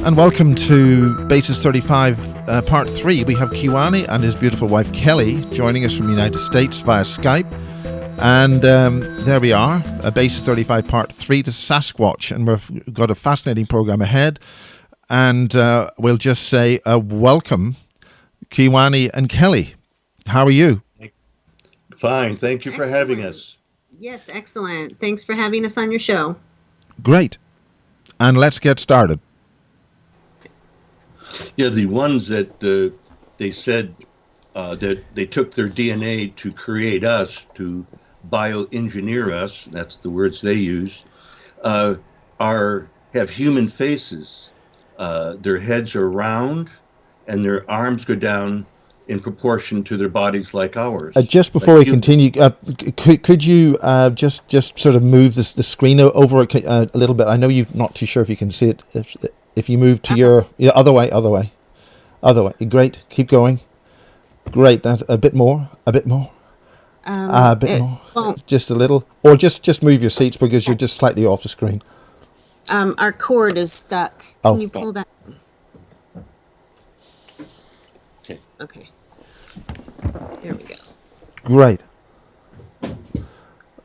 And welcome to Basis 35, Part 3. We have Keewaunee and his beautiful wife Kelly joining us from the United States via Skype. And there we are, Basis 35, Part 3, the Sasquatch. And we've got a fascinating program ahead. And we'll just say welcome, Keewaunee and Kelly. How are you? Fine. Thank you for having us. Yes, excellent. Thanks for having us on your show. Great. And let's get started. Yeah, the ones that they said that they took their DNA to create us, to bioengineer us, that's the words they used, have human faces. Their heads are round and their arms go down in proportion to their bodies like ours. Just before we continue, could you just sort of move the screen over a little bit? I know you're not too sure if you can see it. If you move to your other way. Great. Keep going. Great. That's a bit more. More. Just a little. Or just move your seats because you're just slightly off the screen. Our cord is stuck. Can you pull that? Okay. Here we go. Great.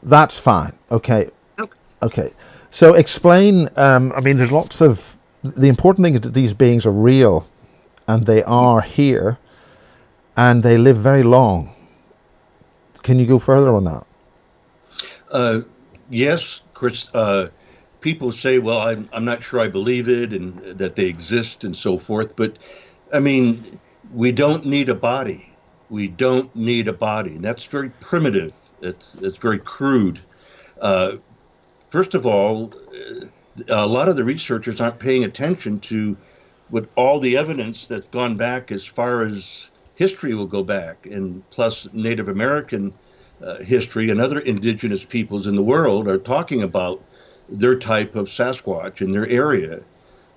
That's fine. Okay. So explain. There's lots of. The important thing is that these beings are real, and they are here, and they live very long. Can you go further on that? Yes, Chris. People say, "Well, I'm not sure I believe it, and that they exist, and so forth." But I mean, we don't need a body. We don't need a body. That's very primitive. It's very crude. First of all, a lot of the researchers aren't paying attention to what all the evidence that's gone back as far as history will go back, and plus Native American history and other indigenous peoples in the world are talking about their type of Sasquatch in their area.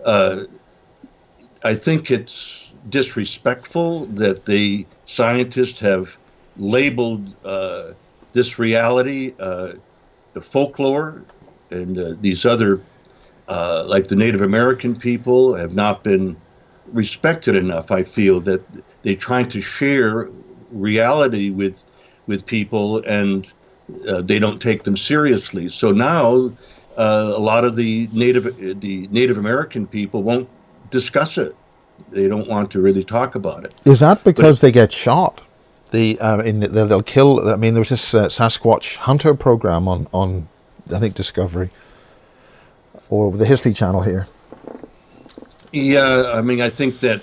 I think it's disrespectful that the scientists have labeled this reality, the folklore, and these other like the Native American people have not been respected enough. I feel that they're trying to share reality with people, and they don't take them seriously. So now a lot of the Native American people won't discuss it. They don't want to really talk about it. Is that because they get shot? They'll kill. I mean, there was this Sasquatch hunter program on I think Discovery or the History Channel here. Yeah, I mean, I think that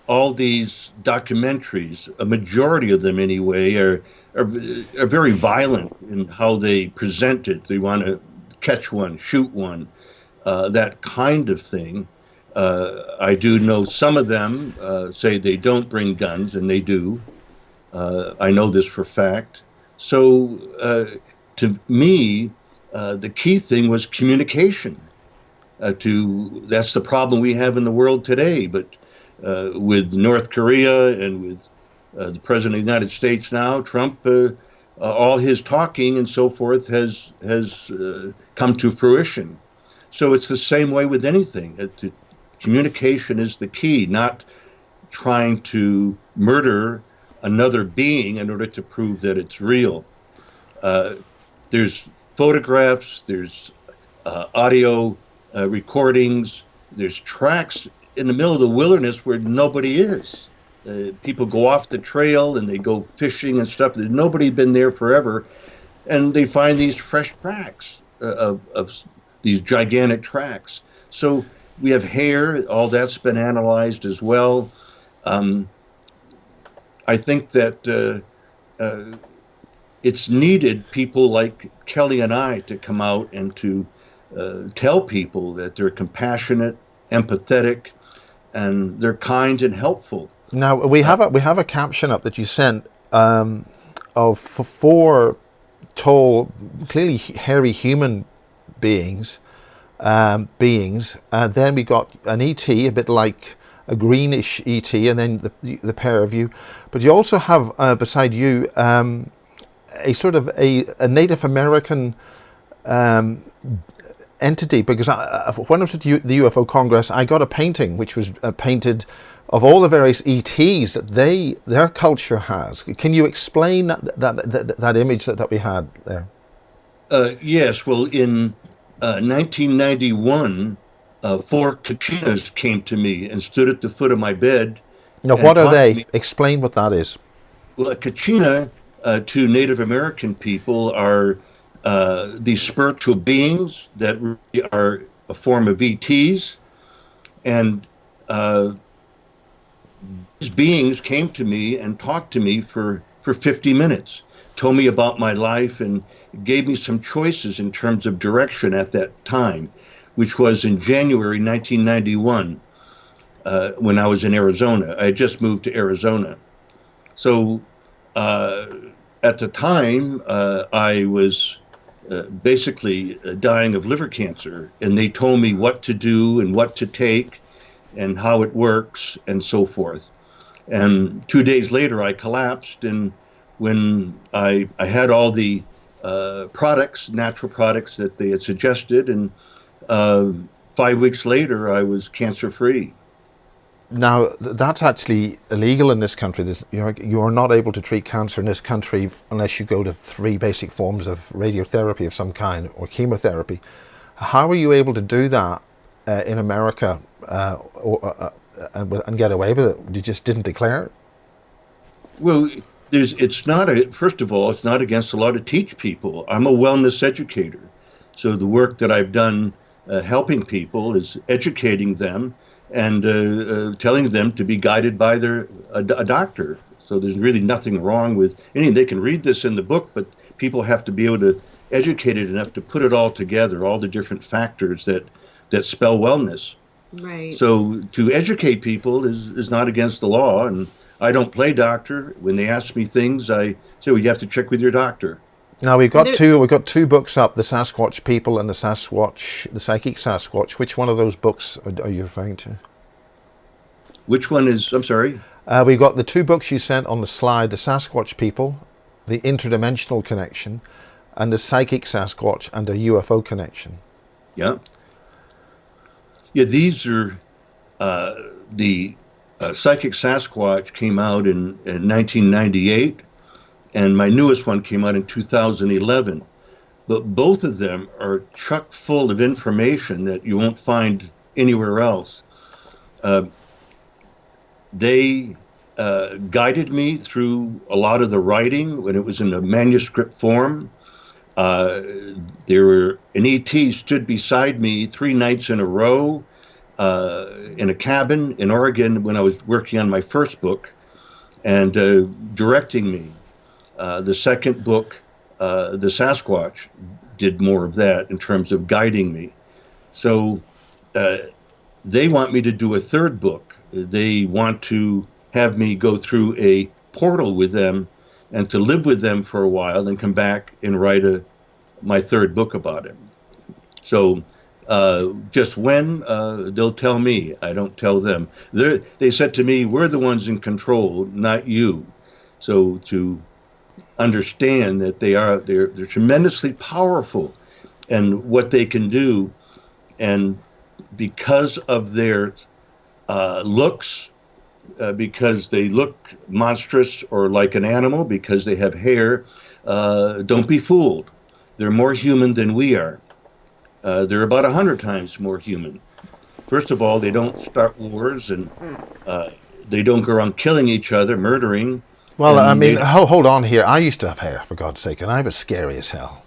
all these documentaries, a majority of them anyway, are very violent in how they present it. They want to catch one, shoot one, that kind of thing. I do know some of them say they don't bring guns, and they do. I know this for fact. So to me, the key thing was communication. That's the problem we have in the world today. But with North Korea and with the President of the United States now, Trump, all his talking and so forth has come to fruition. So it's the same way with anything. Communication is the key, not trying to murder another being in order to prove that it's real. There's photographs, there's audio recordings, there's tracks in the middle of the wilderness where nobody is. People go off the trail and they go fishing and stuff. There's nobody been there forever, and they find these fresh tracks of these gigantic tracks. So we have hair, all that's been analyzed as well. I think that it's needed people like Kelly and I to come out and to tell people that they're compassionate, empathetic, and they're kind and helpful. Now we have a caption up that you sent of 4 tall, clearly hairy human beings. And then we got an ET, a bit like a greenish ET, and then the pair of you. But you also have beside you a sort of a Native American entity? Because when I was at the UFO Congress, I got a painting which was painted of all the various ETs that their culture has. Can you explain that image that we had there? Yes. Well, in 1991, 4 Kachinas came to me and stood at the foot of my bed. Now, And what are talked to they? me. Explain what that is. Well, a Kachina to Native American people are these spiritual beings that really are a form of ETs, and these beings came to me and talked to me for 50 minutes, told me about my life, and gave me some choices in terms of direction at that time, which was in January 1991 when I was in Arizona. I had just moved to Arizona. So at the time, I was basically dying of liver cancer, and they told me what to do and what to take and how it works and so forth. And 2 days later, I collapsed, and when I had all the products, natural products that they had suggested, and 5 weeks later, I was cancer-free. Now, that's actually illegal in this country. You are not able to treat cancer in this country unless you go to 3 basic forms of radiotherapy of some kind or chemotherapy. How are you able to do that in America and get away with it? You just didn't declare it? Well, it's not first of all, it's not against the law to teach people. I'm a wellness educator. So the work that I've done helping people is educating them and telling them to be guided by a doctor. So there's really nothing wrong with anything. They can read this in the book, but people have to be able to educate it enough to put it all together, all the different factors that spell wellness. Right. So to educate people is not against the law. And I don't play doctor. When they ask me things, I say, well, you have to check with your doctor. Now we've got two books up: the Sasquatch People and the Psychic Sasquatch. Which one of those books are you referring to? Which one is? I'm sorry. We've got the 2 books you sent on the slide: the Sasquatch People, the Interdimensional Connection, and the Psychic Sasquatch and a UFO Connection. Yeah. Yeah. These are the Psychic Sasquatch came out in 1998. And my newest one came out in 2011. But both of them are chock full of information that you won't find anywhere else. They guided me through a lot of the writing when it was in a manuscript form. An ET stood beside me 3 nights in a row in a cabin in Oregon when I was working on my first book and directing me. The second book, The Sasquatch, did more of that in terms of guiding me. So they want me to do a 3rd book. They want to have me go through a portal with them and to live with them for a while and come back and write my 3rd book about it. So just when, they'll tell me. I don't tell them. They said to me, we're the ones in control, not you. So to understand that they're tremendously powerful and what they can do, and because of their looks, because they look monstrous or like an animal, because they have hair, don't be fooled. They're more human than we are. They're about 100 times more human. First of all, they don't start wars, and they don't go around killing each other, murdering. Well, I mean, hold on here. I used to have hair, for God's sake, and I was scary as hell.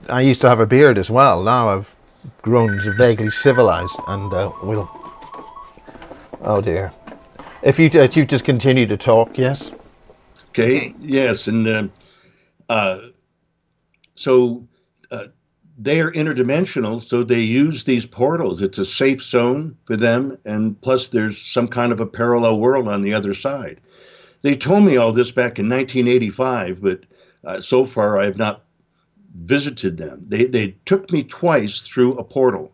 I used to have a beard as well. Now I've grown vaguely civilized, and we'll... Oh, dear. If you just continue to talk, yes? Okay, yes, and so they're interdimensional, so they use these portals. It's a safe zone for them, and plus there's some kind of a parallel world on the other side. They told me all this back in 1985, but so far I have not visited them. They took me twice through a portal,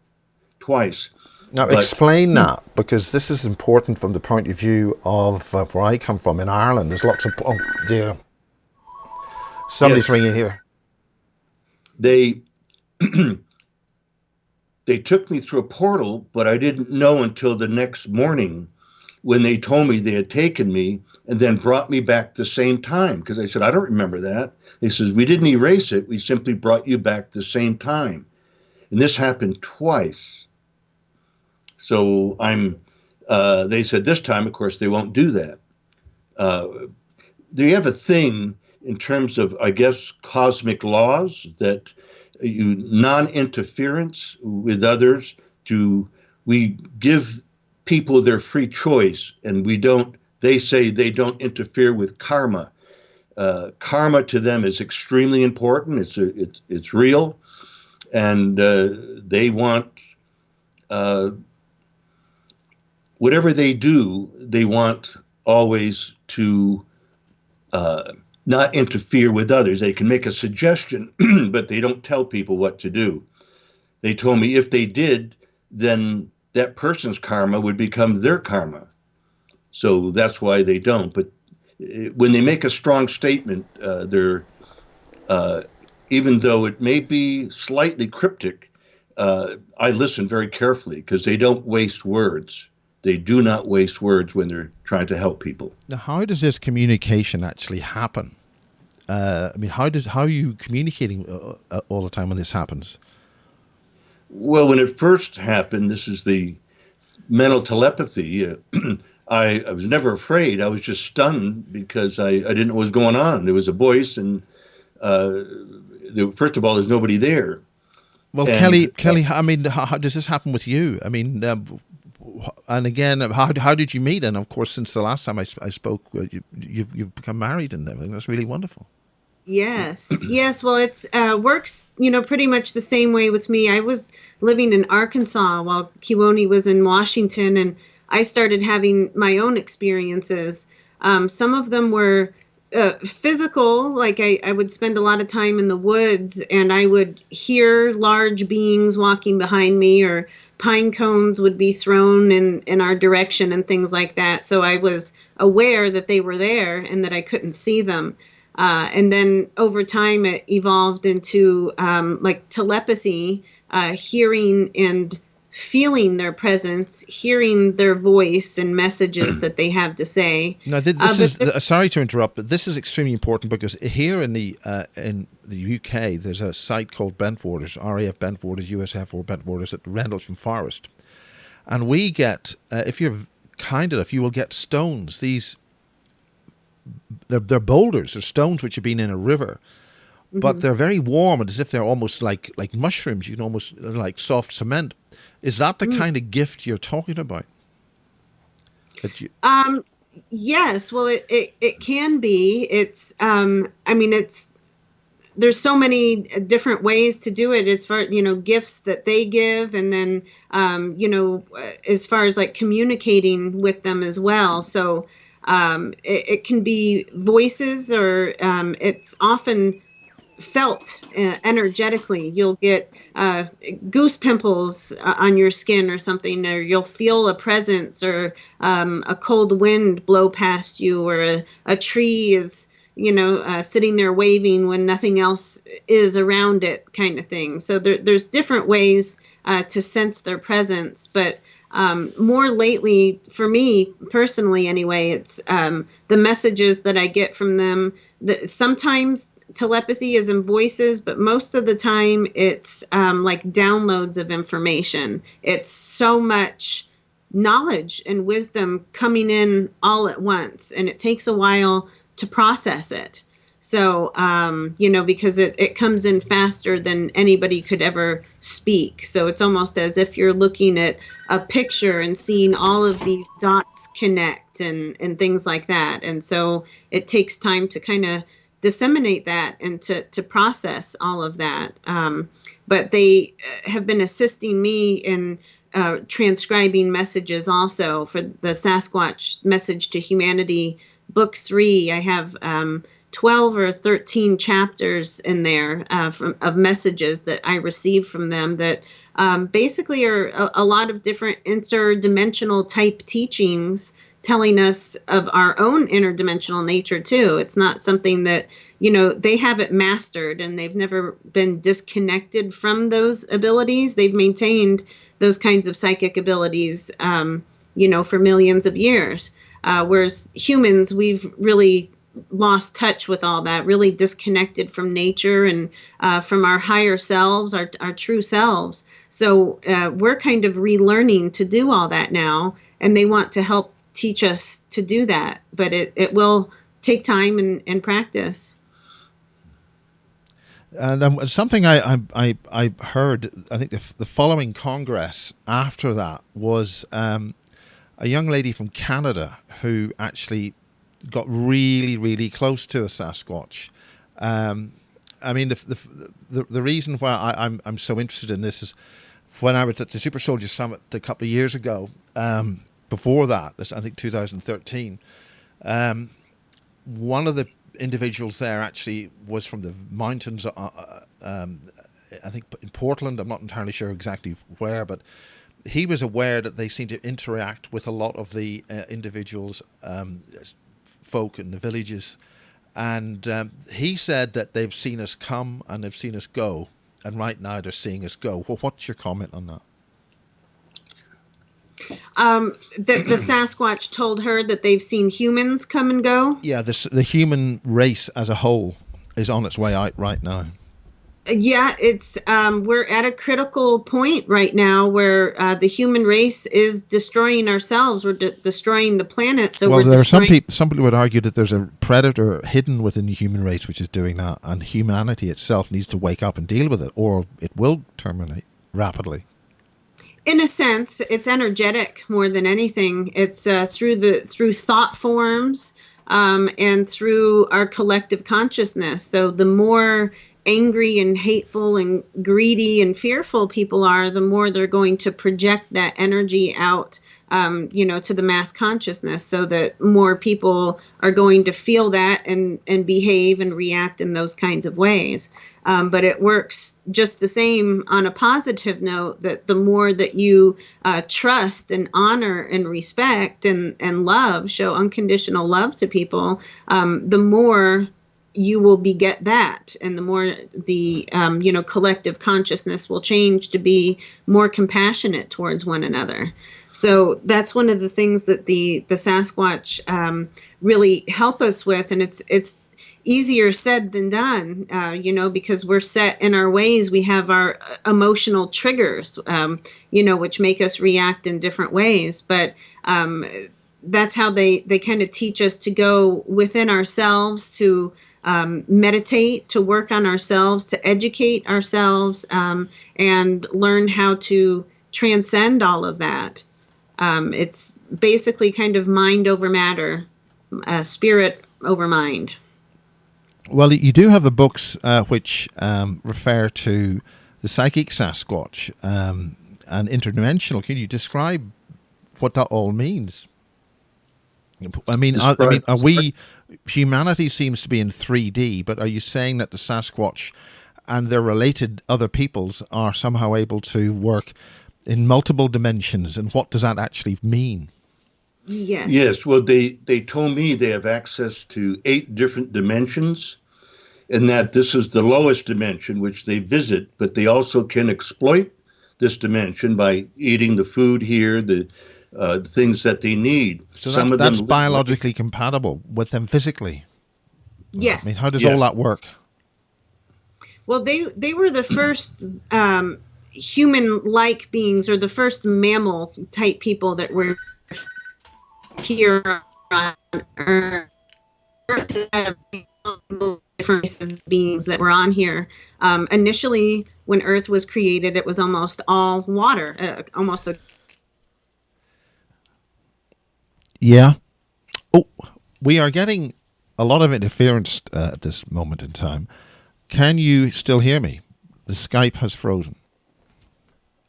twice. Now explain that, because this is important from the point of view of where I come from in Ireland. There's lots of... Oh, dear. Somebody's ringing here. They they took me through a portal, but I didn't know until the next morning when they told me they had taken me and then brought me back the same time. Because I said, I don't remember that. They says, we didn't erase it. We simply brought you back the same time. And this happened twice. So they said this time, of course, they won't do that. They have a thing in terms of, I guess, cosmic laws that non-interference with others. We give people their free choice, and they say they don't interfere with karma. Karma to them is extremely important. It's real, and they want whatever they do. They want always to not interfere with others. They can make a suggestion, but they don't tell people what to do. They told me if they did, then that person's karma would become their karma. So that's why they don't. But when they make a strong statement, even though it may be slightly cryptic, I listen very carefully because they don't waste words. They do not waste words when they're trying to help people. Now, how does this communication actually happen? How are you communicating all the time when this happens? Well, when it first happened, this is the mental telepathy. I was never afraid. I was just stunned because I didn't know what was going on. There was a voice, and first of all, there's nobody there. Well, and, Kelly, how does this happen with you? And again, how did you meet? And of course, since the last time I spoke, you've become married and everything. That's really wonderful. Yes. Well, it's works, pretty much the same way with me. I was living in Arkansas while Keewaunee was in Washington, and I started having my own experiences. Some of them were physical, like I would spend a lot of time in the woods, and I would hear large beings walking behind me, or pine cones would be thrown in our direction and things like that. So I was aware that they were there and that I couldn't see them. And then over time, it evolved into like telepathy, hearing and feeling their presence, hearing their voice and messages that they have to say. Now, sorry to interrupt, but this is extremely important because here in the UK, there's a site called Bentwaters, RAF Bentwaters, USF Bentwaters at Rendlesham Forest. And we get, if you're kind enough, you will get stones. They're boulders or stones which have been in a river, but they're very warm and as if they're almost like mushrooms. You can almost like soft cement. Is that the kind of gift you're talking about? Yes. Well, it can be. It's there's so many different ways to do it as far, gifts that they give, and then, as far as like communicating with them as well. So it can be voices, or it's often felt energetically. You'll get goose pimples on your skin or something, or you'll feel a presence, or a cold wind blow past you, or a tree is sitting there waving when nothing else is around it, kind of thing. So there's different ways to sense their presence, but more lately, for me personally anyway, it's the messages that I get from them. Sometimes telepathy is in voices, but most of the time it's like downloads of information. It's so much knowledge and wisdom coming in all at once, and it takes a while to process it. So, because it comes in faster than anybody could ever speak. So it's almost as if you're looking at a picture and seeing all of these dots connect and things like that. And so it takes time to kind of disseminate that and to process all of that. But they have been assisting me in transcribing messages also for the Sasquatch Message to Humanity Book 3. I have 12 or 13 chapters in there of messages that I received from them that basically are a lot of different interdimensional type teachings telling us of our own interdimensional nature too. It's not something that, they have it mastered, and they've never been disconnected from those abilities. They've maintained those kinds of psychic abilities, for millions of years. Whereas humans, we've really lost touch with all that, really disconnected from nature and from our higher selves, our true selves. So we're kind of relearning to do all that now, and they want to help teach us to do that. But it will take time and practice. And something I heard, I think the following Congress after that was a young lady from Canada who actually got really, really close to a Sasquatch. I mean, the reason why I'm so interested in this is when I was at the Super Soldier Summit a couple of years ago. Before that, I think 2013, one of the individuals there actually was from the mountains. I think in Portland. I'm not entirely sure exactly where, but he was aware that they seem to interact with a lot of the individuals, folk in the villages, and he said that they've seen us come and they've seen us go, and right now they're seeing us go. Well, what's your comment on that? That the Sasquatch told her that they've seen humans come and go? Yeah, the human race as a whole is on its way out right now. Yeah, it's we're at a critical point right now where the human race is destroying ourselves. We're destroying the planet. So well, there are some people would argue that there's a predator hidden within the human race which is doing that, and humanity itself needs to wake up and deal with it, or it will terminate rapidly. In a sense, it's energetic more than anything. It's through thought forms and through our collective consciousness. So the more angry and hateful and greedy and fearful people are, the more they're going to project that energy out, to the mass consciousness, so that more people are going to feel that and behave and react in those kinds of ways. But it works just the same on a positive note, that the more that you trust and honor and respect and love, show unconditional love to people, the more you will beget that, and the more the collective consciousness will change to be more compassionate towards one another. So that's one of the things that the Sasquatch really help us with, and it's easier said than done, because we're set in our ways. We have our emotional triggers, which make us react in different ways. But that's how they kind of teach us to go within ourselves, to meditate, to work on ourselves, to educate ourselves, and learn how to transcend all of that. It's basically kind of mind over matter, spirit over mind. Well, you do have the books which refer to the psychic Sasquatch and interdimensional. Can you describe what that all means? Are we, humanity seems to be in 3D, but are you saying that the Sasquatch and their related other peoples are somehow able to work in multiple dimensions, and what does that actually mean? Yes. Yes. Well, they told me they have access to 8 different dimensions, and that this is the lowest dimension which they visit, but they also can exploit this dimension by eating the food here, the things that they need. So that's biologically compatible with them physically. Yes. I mean, how does all that work? Well, they were the first human-like beings, or the first mammal-type people that were here on Earth. Different races of beings that were on here. Initially, when Earth was created, it was almost all water, almost a... Yeah. Oh, we are getting a lot of interference at this moment in time. Can you still hear me? The Skype has frozen.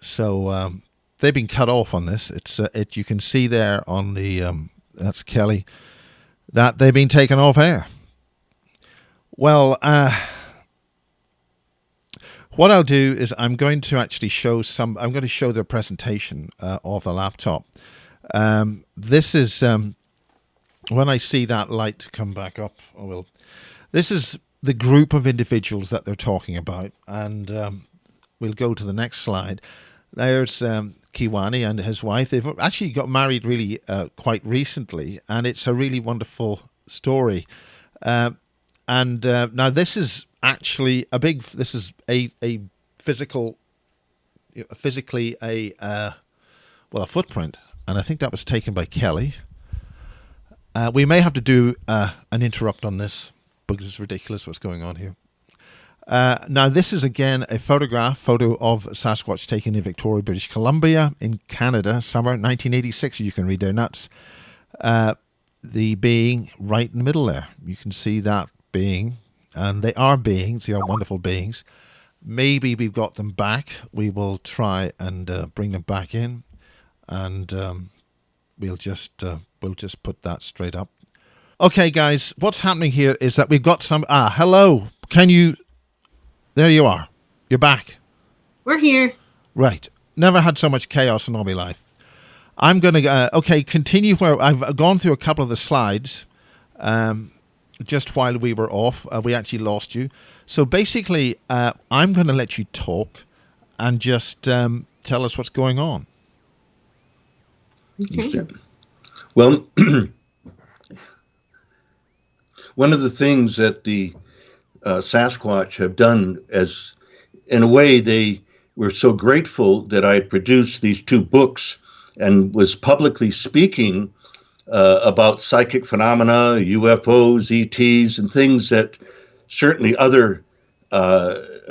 So they've been cut off on this. You can see there on the that's Kelly, that they've been taken off air. Well, what I'll do is I'm going to actually show their presentation of the laptop. This is when I see that light come back up. This is the group of individuals that they're talking about. And we'll go to the next slide. There's Keewaunee and his wife. They've actually got married really quite recently, and it's a really wonderful story. And now this is actually this is a physically a footprint, and I think that was taken by Kelly. We may have to do an interrupt on this because it's ridiculous what's going on here. Now, this is again a photo of Sasquatch taken in Victoria, British Columbia, in Canada, summer 1986. You can read there. And that's the being right in the middle there. You can see that being, and they are beings. They are wonderful beings. Maybe we've got them back. We will try and bring them back in, and we'll just put that straight up. Okay, guys, what's happening here is that we've got some. Hello. Can you? There you are. You're back. We're here. Right. Never had so much chaos in all my life. I'm going to, continue where I've gone through a couple of the slides just while we were off. We actually lost you. So basically, I'm going to let you talk and just tell us what's going on. Okay. Well, one of the things that the Sasquatch have done, as in a way they were so grateful that I had produced these two books and was publicly speaking about psychic phenomena, UFOs, ETs, and things that certainly other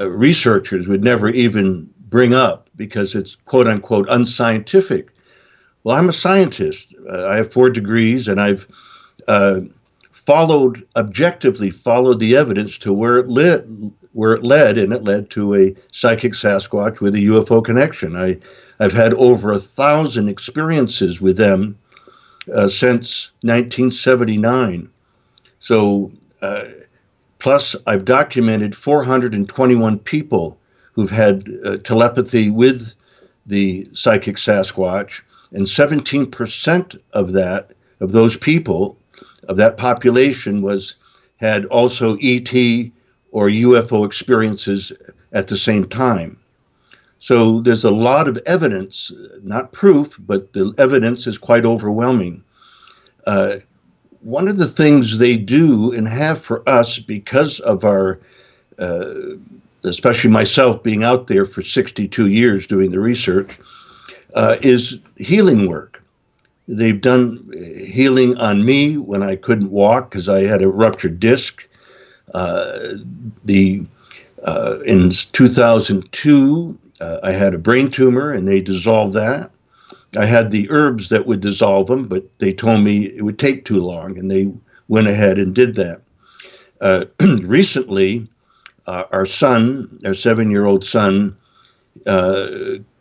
researchers would never even bring up because it's quote unquote unscientific. Well, I'm a scientist. I have 4 degrees, and I've objectively followed the evidence to where it led, and it led to a psychic Sasquatch with a UFO connection. I've had over 1,000 experiences with them since 1979. So, plus I've documented 421 people who've had telepathy with the psychic Sasquatch, and 17% of those people, of that population, had also ET or UFO experiences at the same time. So there's a lot of evidence, not proof, but the evidence is quite overwhelming. One of the things they do and have for us, because of our, especially myself being out there for 62 years doing the research, is healing work. They've done healing on me when I couldn't walk because I had a ruptured disc. In 2002, I had a brain tumor, and they dissolved that. I had the herbs that would dissolve them, but they told me it would take too long, and they went ahead and did that. Recently, our son, our 7-year-old son,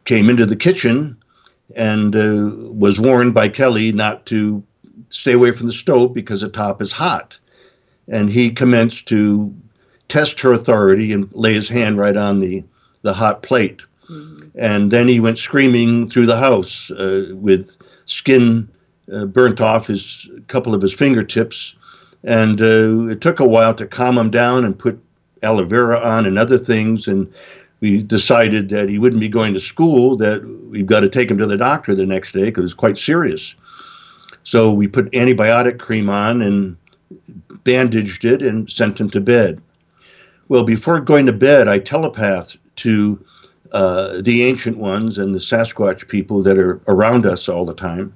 came into the kitchen and was warned by Kelly not to stay away from the stove because the top is hot. And he commenced to test her authority and lay his hand right on the hot plate. Mm-hmm. And then he went screaming through the house with skin burnt off a couple of his fingertips. And it took a while to calm him down and put aloe vera on and other things. And we decided that he wouldn't be going to school, that we've got to take him to the doctor the next day because it was quite serious. So we put antibiotic cream on and bandaged it and sent him to bed. Well, before going to bed, I telepathed to the Ancient Ones and the Sasquatch people that are around us all the time,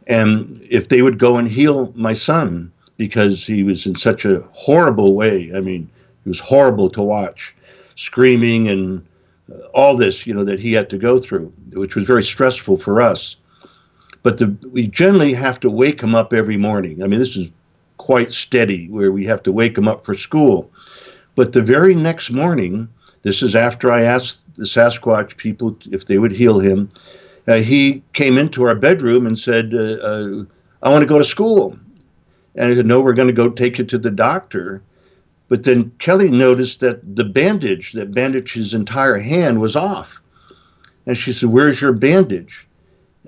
and if they would go and heal my son, because he was in such a horrible way. I mean, it was horrible to watch, screaming and all this, that he had to go through, which was very stressful for us. But we generally have to wake him up every morning. I mean, this is quite steady, where we have to wake him up for school. But the very next morning, this is after I asked the Sasquatch people if they would heal him, he came into our bedroom and said, I want to go to school. And I said, no, we're going to go take you to the doctor. But then Kelly noticed that the bandage that bandaged his entire hand was off. And she said, where's your bandage?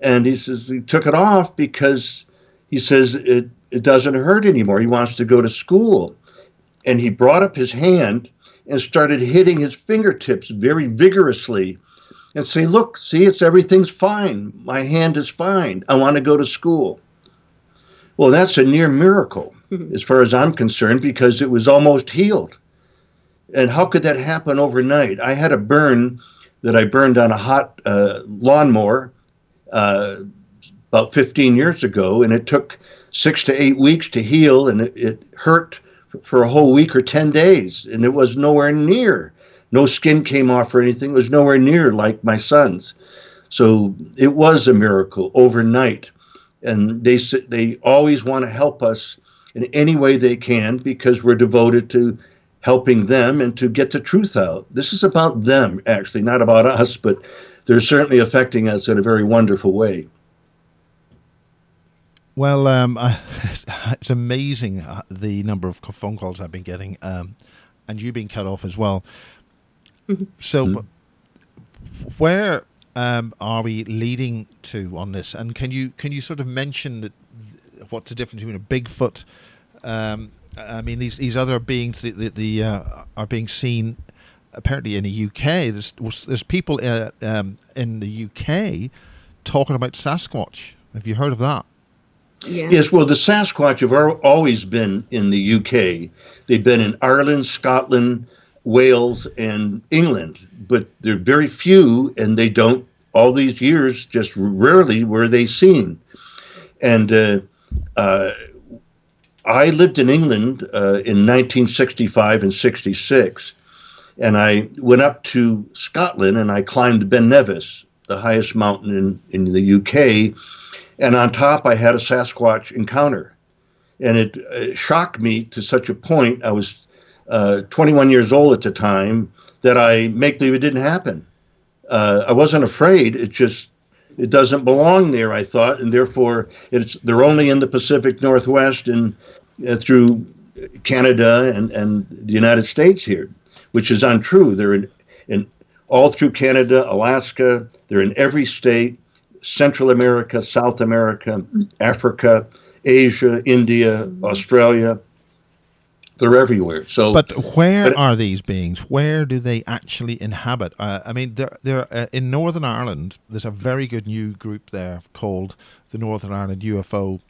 And he says, he took it off because he says it doesn't hurt anymore. He wants to go to school. and he brought up his hand and started hitting his fingertips very vigorously and say, look, see, everything's fine. My hand is fine. I want to go to school. Well, that's a near miracle as far as I'm concerned, because it was almost healed. And how could that happen overnight? I had a burn that I burned on a hot lawnmower about 15 years ago, and it took 6 to 8 weeks to heal, and it hurt for a whole week or 10 days, and it was nowhere near. No skin came off or anything. It was nowhere near like my son's. So it was a miracle overnight. And they always want to help us in any way they can, because we're devoted to helping them and to get the truth out. This is about them, actually, not about us, but they're certainly affecting us in a very wonderful way. Well, it's amazing the number of phone calls I've been getting, and you being cut off as well. So, where are we leading to on this? And can you sort of mention that what's the difference between a Bigfoot? I mean, these other beings are being seen apparently in the UK. There's people in the UK talking about Sasquatch. Have you heard of that? Yes, well, the Sasquatch have always been in the UK. They've been in Ireland, Scotland, Wales, and England, but they're very few, and they don't, all these years, just rarely were they seen. And I lived in England in 1965 and 66, and I went up to Scotland, and I climbed Ben Nevis, the highest mountain in the UK, and on top I had a Sasquatch encounter. And it shocked me to such a point. I was 21 years old at the time, that I make believe it didn't happen. I wasn't afraid. It doesn't belong there, I thought, and therefore they're only in the Pacific Northwest and through Canada and the United States here, which is untrue. They're in all through Canada, Alaska. They're in every state, Central America, South America, Africa, Asia, India, Australia. They're everywhere. So, but where are these beings? Where do they actually inhabit? I mean, they're in Northern Ireland. There's a very good new group there called the Northern Ireland UFO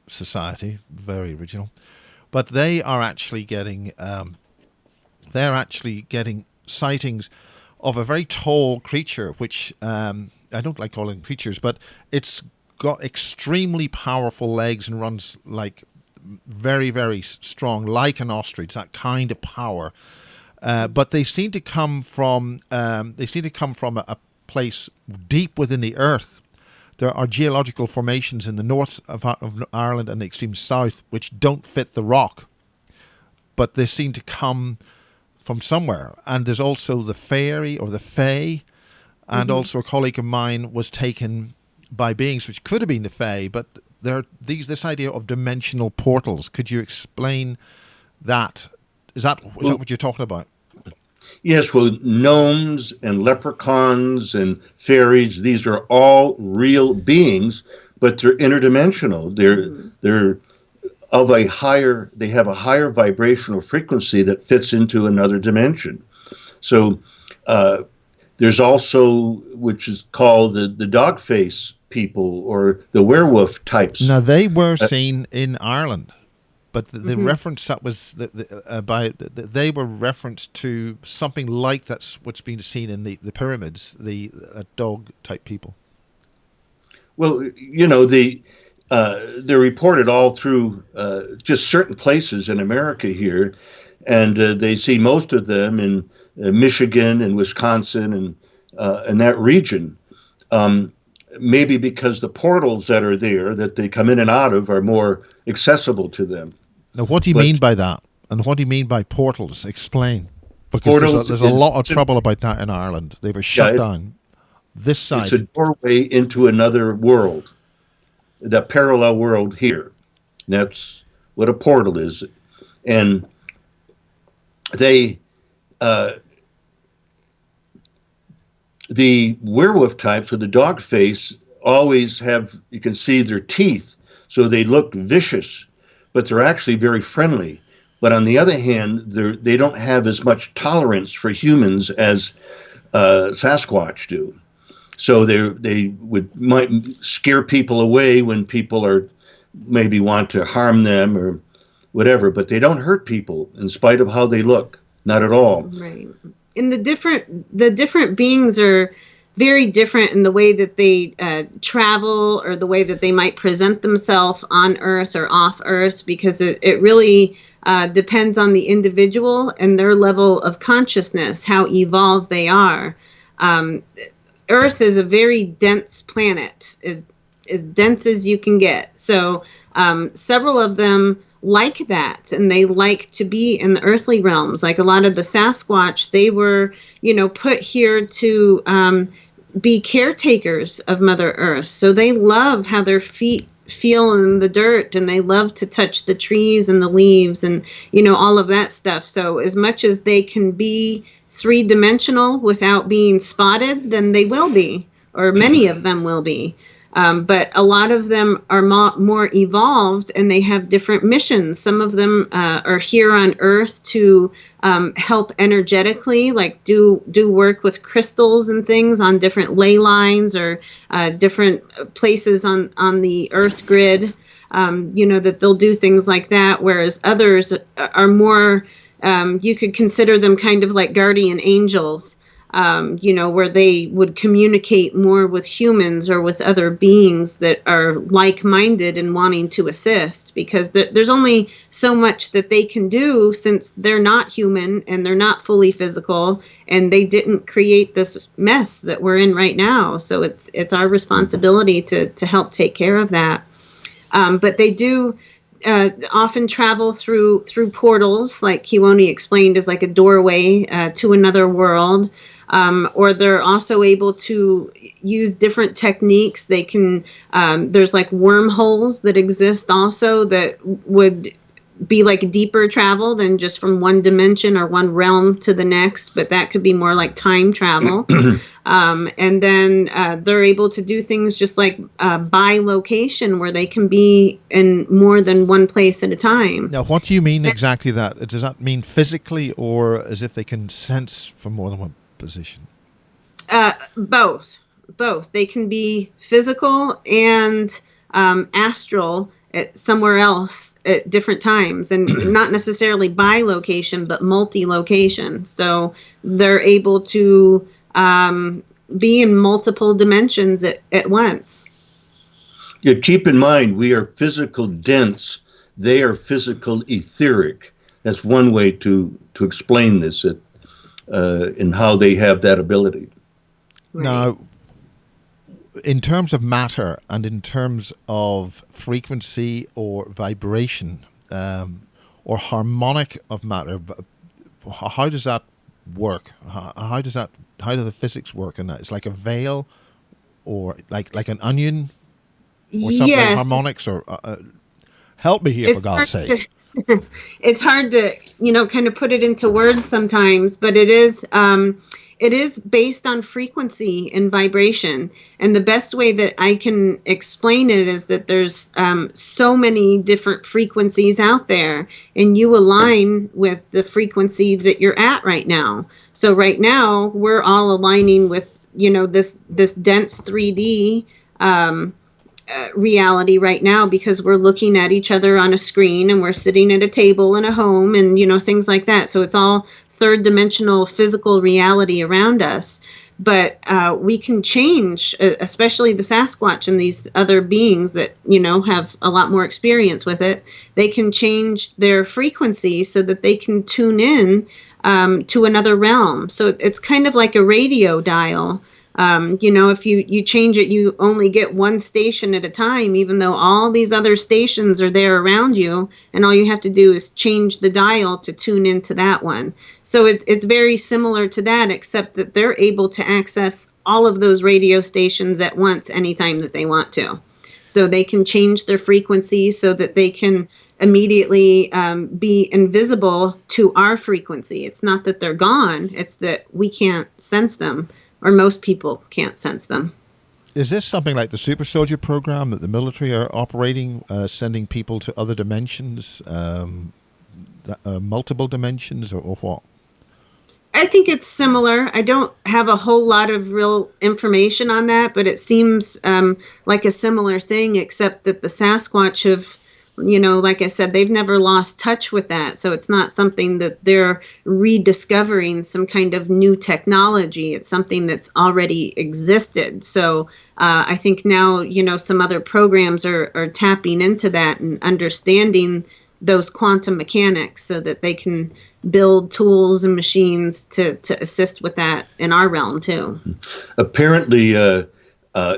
Society. Very original, but they are actually getting sightings of a very tall creature, which I don't like calling creatures, but it's got extremely powerful legs and runs like very, very strong, like an ostrich, that kind of power. But they seem to come from a place deep within the earth. There are geological formations in the north of Ireland and the extreme south which don't fit the rock, but they seem to come from somewhere. And there's also the fairy or the fae, and also a colleague of mine was taken by beings which could have been the fae, but this idea of dimensional portals. Could you explain that? Is that what you're talking about? Yes, well, gnomes and leprechauns and fairies, these are all real beings, but they're interdimensional. They're of a higher, they have a higher vibrational frequency that fits into another dimension. So there's also, which is called the dog face people or the werewolf types. Now, they were seen in Ireland, but the reference that was they were referenced to something like that's what's been seen in the pyramids, the dog type people. Well, they're reported all through just certain places in America here, and they see most of them in Michigan and Wisconsin and that region. Maybe because the portals that are there that they come in and out of are more accessible to them. Now, what do you mean by that? And what do you mean by portals? Explain. Because there's a lot of trouble about that in Ireland. They were shut down. This side. It's a doorway into another world, the parallel world here. That's what a portal is. And they... the werewolf types or the dog face always have, you can see their teeth, so they look vicious, but they're actually very friendly. But on the other hand, they don't have as much tolerance for humans as Sasquatch do. So they might scare people away when people are maybe want to harm them or whatever, but they don't hurt people in spite of how they look. Not at all. Right. And the different beings are very different in the way that they travel or the way that they might present themselves on Earth or off Earth, because it really depends on the individual and their level of consciousness, how evolved they are. Earth is a very dense planet, as dense as you can get. So several of them like that, and they like to be in the earthly realms. Like a lot of the Sasquatch, they were, put here to be caretakers of Mother Earth. So they love how their feet feel in the dirt, and they love to touch the trees and the leaves and, all of that stuff. So as much as they can be three-dimensional without being spotted, then they will be, or many of them will be. But a lot of them are more evolved, and they have different missions. Some of them are here on Earth to help energetically, like do work with crystals and things on different ley lines or different places on the Earth grid. That they'll do things like that, whereas others are more, you could consider them kind of like guardian angels. Where they would communicate more with humans or with other beings that are like-minded and wanting to assist, because there's only so much that they can do, since they're not human and they're not fully physical, and they didn't create this mess that we're in right now. So it's our responsibility to help take care of that. But they do often travel through portals, like Keewaunee explained, is like a doorway to another world. Or they're also able to use different techniques. They can, there's like wormholes that exist also that would be like deeper travel than just from one dimension or one realm to the next, but that could be more like time travel. And then they're able to do things just like by location, where they can be in more than one place at a time. Now, what do you mean exactly that? Does that mean physically, or as if they can sense from more than one position? Both. They can be physical and astral at somewhere else at different times, and not necessarily by location, but multi-location. So they're able to be in multiple dimensions at once. Yeah, keep in mind, we are physical dense. They are physical etheric. That's one way to explain this. In how they have that ability. Right. Now, in terms of matter and in terms of frequency or vibration or harmonic of matter, how does that work? How do the physics work in that? It's like a veil, or like an onion, or something. Yes. Harmonics, or help me here, for God's sake. It's hard to, kind of put it into words sometimes, but it is based on frequency and vibration. And the best way that I can explain it is that there's so many different frequencies out there, and you align with the frequency that you're at right now. So right now we're all aligning with, this dense 3D reality right now, because we're looking at each other on a screen, and we're sitting at a table in a home, and things like that. So it's all third dimensional physical reality around us. But we can change, especially the Sasquatch and these other beings that have a lot more experience with it. They can change their frequency so that they can tune in to another realm. So it's kind of like a radio dial. If you change it, you only get one station at a time, even though all these other stations are there around you, and all you have to do is change the dial to tune into that one. So it's very similar to that, except that they're able to access all of those radio stations at once anytime that they want to. So they can change their frequency so that they can immediately be invisible to our frequency. It's not that they're gone, it's that we can't sense them, or most people can't sense them. Is this something like the Super Soldier program that the military are operating, sending people to other dimensions, that multiple dimensions, or what? I think it's similar. I don't have a whole lot of real information on that, but it seems like a similar thing, except that the Sasquatch have, like I said, they've never lost touch with that. So it's not something that they're rediscovering some kind of new technology. It's something that's already existed. So I think now, some other programs are tapping into that and understanding those quantum mechanics so that they can build tools and machines to assist with that in our realm too. Apparently,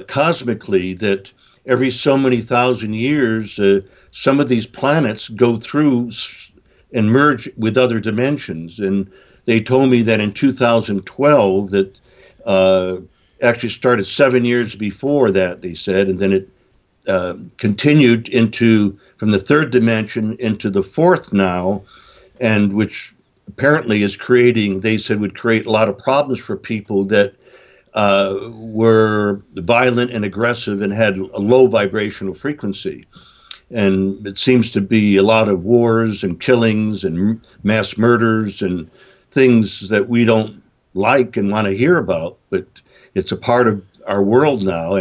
cosmically, that every so many thousand years, some of these planets go through and merge with other dimensions. And they told me that in 2012, that actually started 7 years before that, they said, and then it continued from the third dimension into the fourth now, and which apparently is they said would create a lot of problems for people that were violent and aggressive and had a low vibrational frequency. And it seems to be a lot of wars and killings and mass murders and things that we don't like and want to hear about, but it's a part of our world now.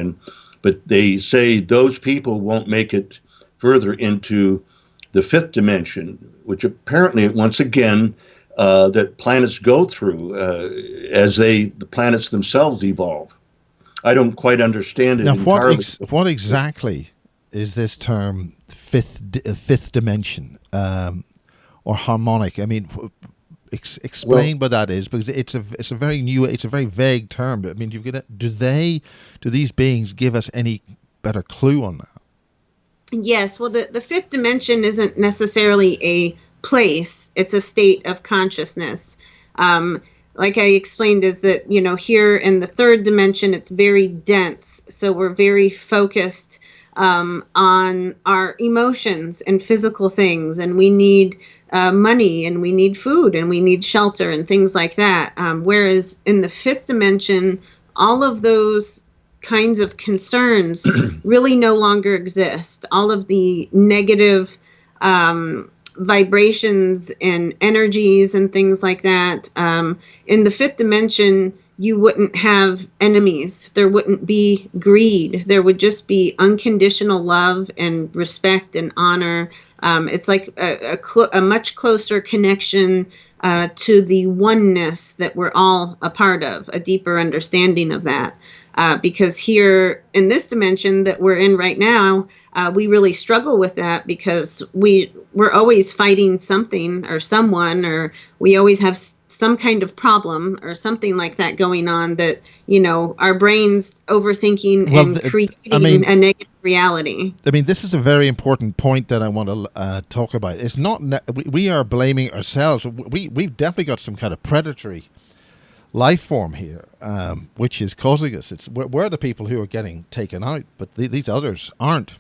But they say those people won't make it further into the fifth dimension, which apparently, once again, that planets go through as the planets themselves evolve. I don't quite understand it now, entirely. What exactly is this term fifth dimension or harmonic? I mean, explain what that is, because it's a very vague term. I mean, do these beings give us any better clue on that? Yes. Well, the fifth dimension isn't necessarily a place; it's a state of consciousness. Like I explained, is that here in the third dimension, it's very dense, so we're very focused on our emotions and physical things, and we need money, and we need food, and we need shelter, and things like that. Whereas in the fifth dimension, all of those kinds of concerns really no longer exist. All of the negative vibrations and energies and things like that. In the fifth dimension, you wouldn't have enemies. There wouldn't be greed. There would just be unconditional love and respect and honor. It's like a much closer connection to the oneness that we're all a part of, a deeper understanding of that. Because here in this dimension that we're in right now, we really struggle with that because we're always fighting something or someone, or we always have some kind of problem or something like that going on that, our brain's overthinking and creating a negative reality. I mean, this is a very important point that I want to talk about. It's not, we are blaming ourselves. We've definitely got some kind of predatory life form here, which is causing us. We're the people who are getting taken out, but these others aren't.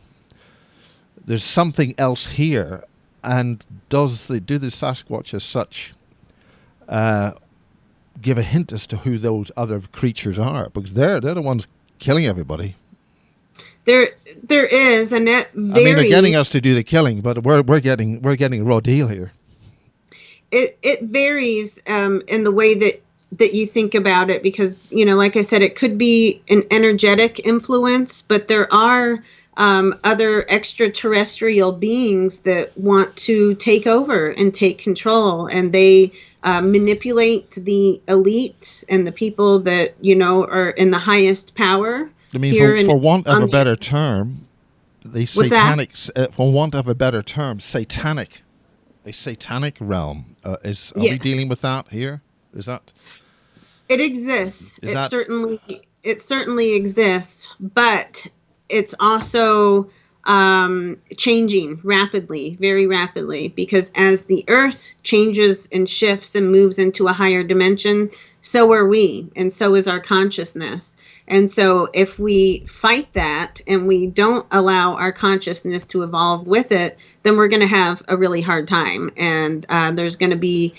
There's something else here, and do the Sasquatch as such give a hint as to who those other creatures are? Because they're the ones killing everybody. There is, and that varies. I mean, they're getting us to do the killing, but we're getting a raw deal here. It varies in the way that you think about it, because like I said, it could be an energetic influence, but there are other extraterrestrial beings that want to take over and take control, and they manipulate the elite and the people that are in the highest power. I mean, for want of a better term, the satanic. For want of a better term, satanic. A satanic realm. Are we dealing with that here? Is that? It exists. It certainly exists, but it's also changing rapidly, very rapidly, because as the Earth changes and shifts and moves into a higher dimension, so are we, and so is our consciousness. And so if we fight that and we don't allow our consciousness to evolve with it, then we're going to have a really hard time. And there's going to be,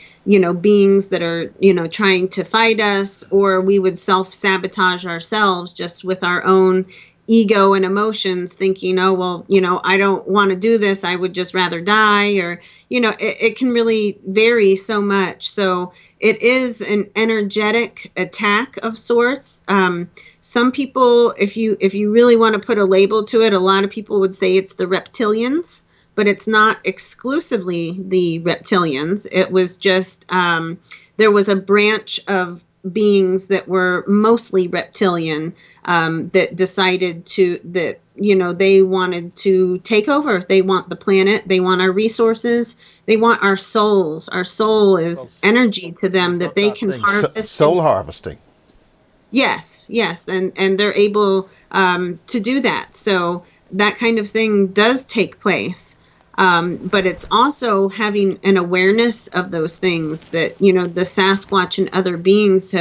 beings that are, trying to fight us, or we would self-sabotage ourselves just with our own ego and emotions, thinking, oh, well, I don't want to do this. I would just rather die. Or, it can really vary so much. So it is an energetic attack of sorts. Some people, if you really want to put a label to it, a lot of people would say it's the reptilians, but it's not exclusively the reptilians. It was just, there was a branch of beings that were mostly reptilian, that decided that they wanted to take over. They want the planet. They want our resources. They want our souls. Our soul is energy to them that they can harvest. Soul harvesting. Yes, and they're able to do that. So that kind of thing does take place. But it's also having an awareness of those things that, the Sasquatch and other beings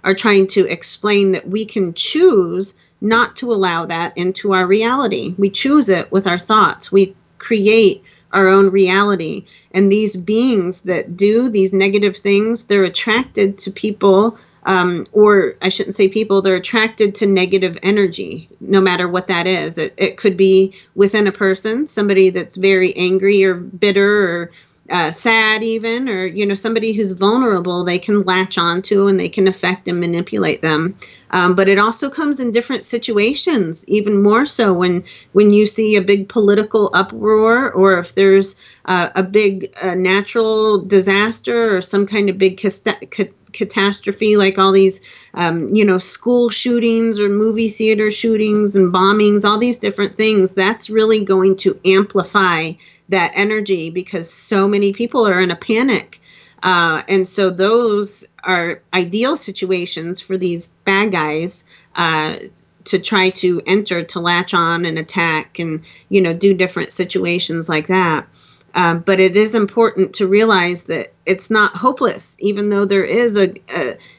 are trying to explain, that we can choose not to allow that into our reality. We choose it with our thoughts. We create our own reality. And these beings that do these negative things, they're attracted to people, or I shouldn't say people, they're attracted to negative energy, no matter what that is. It could be within a person, somebody that's very angry or bitter or sad even, or, somebody who's vulnerable, they can latch onto and they can affect and manipulate them. But it also comes in different situations, even more so when you see a big political uproar, or if there's a big natural disaster or some kind of big catastrophe, like all these, school shootings or movie theater shootings and bombings, all these different things. That's really going to amplify that energy because so many people are in a panic. And so those are ideal situations for these bad guys to try to enter, to latch on and attack and, do different situations like that. But it is important to realize that it's not hopeless, even though there is a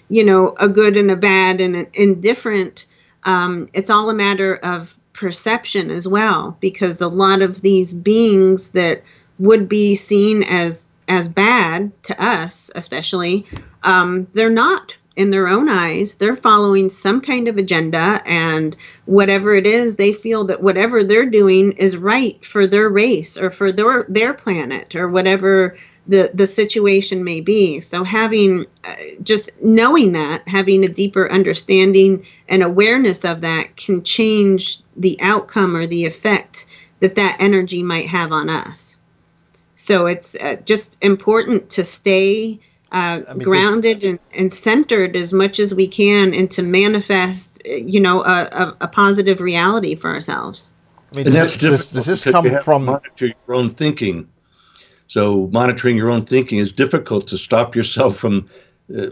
good and a bad and an indifferent. It's all a matter of perception as well, because a lot of these beings that would be seen as bad to us, especially, they're not in their own eyes. They're following some kind of agenda, and whatever it is, they feel that whatever they're doing is right for their race or for their planet or whatever the situation may be. So having just knowing that, having a deeper understanding and awareness of that can change the outcome or the effect that energy might have on us. So it's just important to stay grounded and centered as much as we can, and to manifest, a positive reality for ourselves. And that's difficult. Does this come from monitor your own thinking? So monitoring your own thinking is difficult to stop yourself from,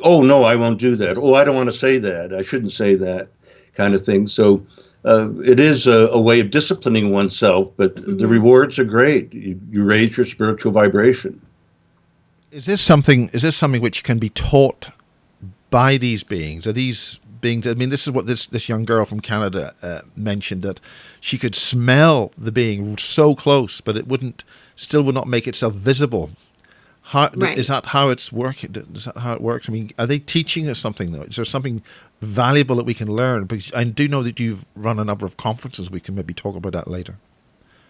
oh no, I won't do that. Oh, I don't want to say that. I shouldn't say that, kind of thing. So it is a way of disciplining oneself, but the rewards are great. You raise your spiritual vibration. Is this something which can be taught by these beings? Are these beings? I mean, this is what this young girl from Canada mentioned, that she could smell the being so close, but it would not make itself visible. Right. Is that how it's working? Is that how it works? I mean, are they teaching us something though? Is there something valuable that we can learn? Because I do know that you've run a number of conferences. We can maybe talk about that later.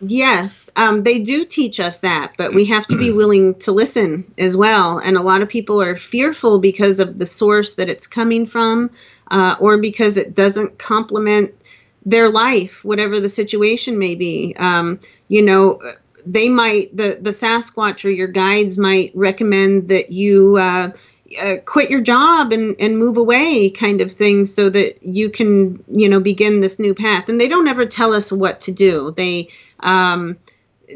Yes, they do teach us that, but we have to be willing to listen as well. And a lot of people are fearful because of the source that it's coming from, or because it doesn't complement their life, whatever the situation may be. They might, the Sasquatch or your guides might recommend that you quit your job and move away, kind of thing, so that you can, begin this new path. And they don't ever tell us what to do. They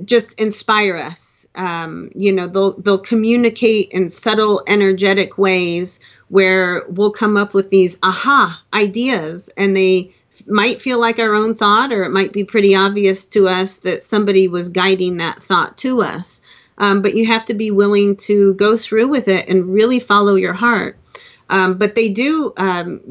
just inspire us. They'll communicate in subtle, energetic ways where we'll come up with these aha ideas, and they might feel like our own thought, or it might be pretty obvious to us that somebody was guiding that thought to us. But you have to be willing to go through with it and really follow your heart. But they do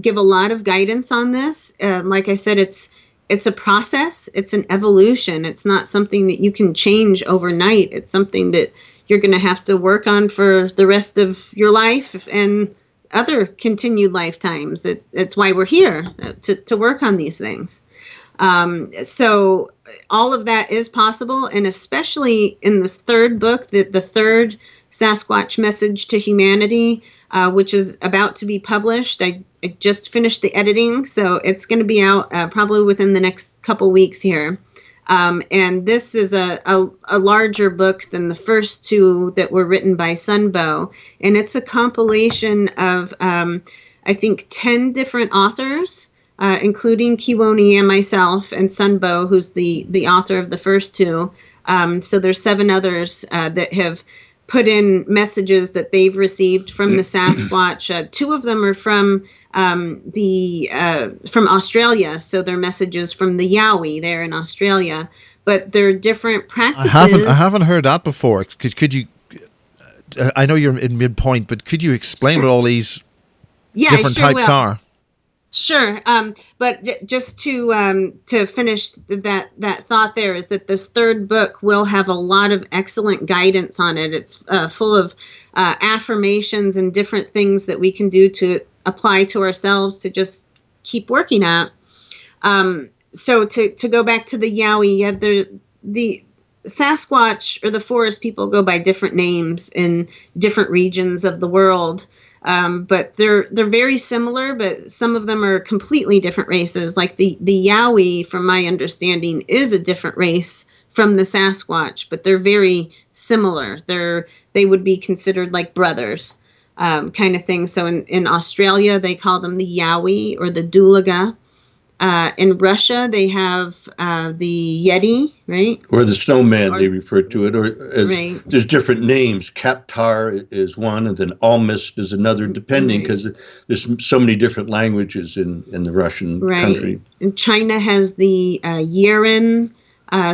give a lot of guidance on this. Like I said, it's a process. It's an evolution. It's not something that you can change overnight. It's something that you're going to have to work on for the rest of your life and other continued lifetimes. It's why we're here, to work on these things. So all of that is possible, and especially in this third book, the third Sasquatch Message to Humanity, which is about to be published. I just finished the editing, so it's going to be out probably within the next couple weeks here. And this is a larger book than the first two that were written by Sunbow, and it's a compilation of, I think, 10 different authors, including Keewaunee and myself, and Sunbow, who's the author of the first two. So there's 7 others that have put in messages that they've received from the Sasquatch. 2 of them are from Australia, so they're messages from the Yowie there in Australia. But they're different practices. I haven't heard that before. Could you? I know you're in midpoint, but could you explain what all these different types are? Sure, but just to finish that thought, there is that this third book will have a lot of excellent guidance on it. It's full of affirmations and different things that we can do to apply to ourselves to just keep working at. So to go back to the Yowie, the Sasquatch or the forest people go by different names in different regions of the world. But they're very similar, but some of them are completely different races. Like the Yowie, from my understanding, is a different race from the Sasquatch, but they're very similar. They would be considered like brothers, kind of thing. So in Australia, they call them the Yowie or the Dulaga. In Russia, they have the Yeti, right? Or the snowman, they refer to it. Or right. There's different names. Kaptar is one, and then Almist is another, depending, because there's so many different languages in the Russian country. And China has the Yeren.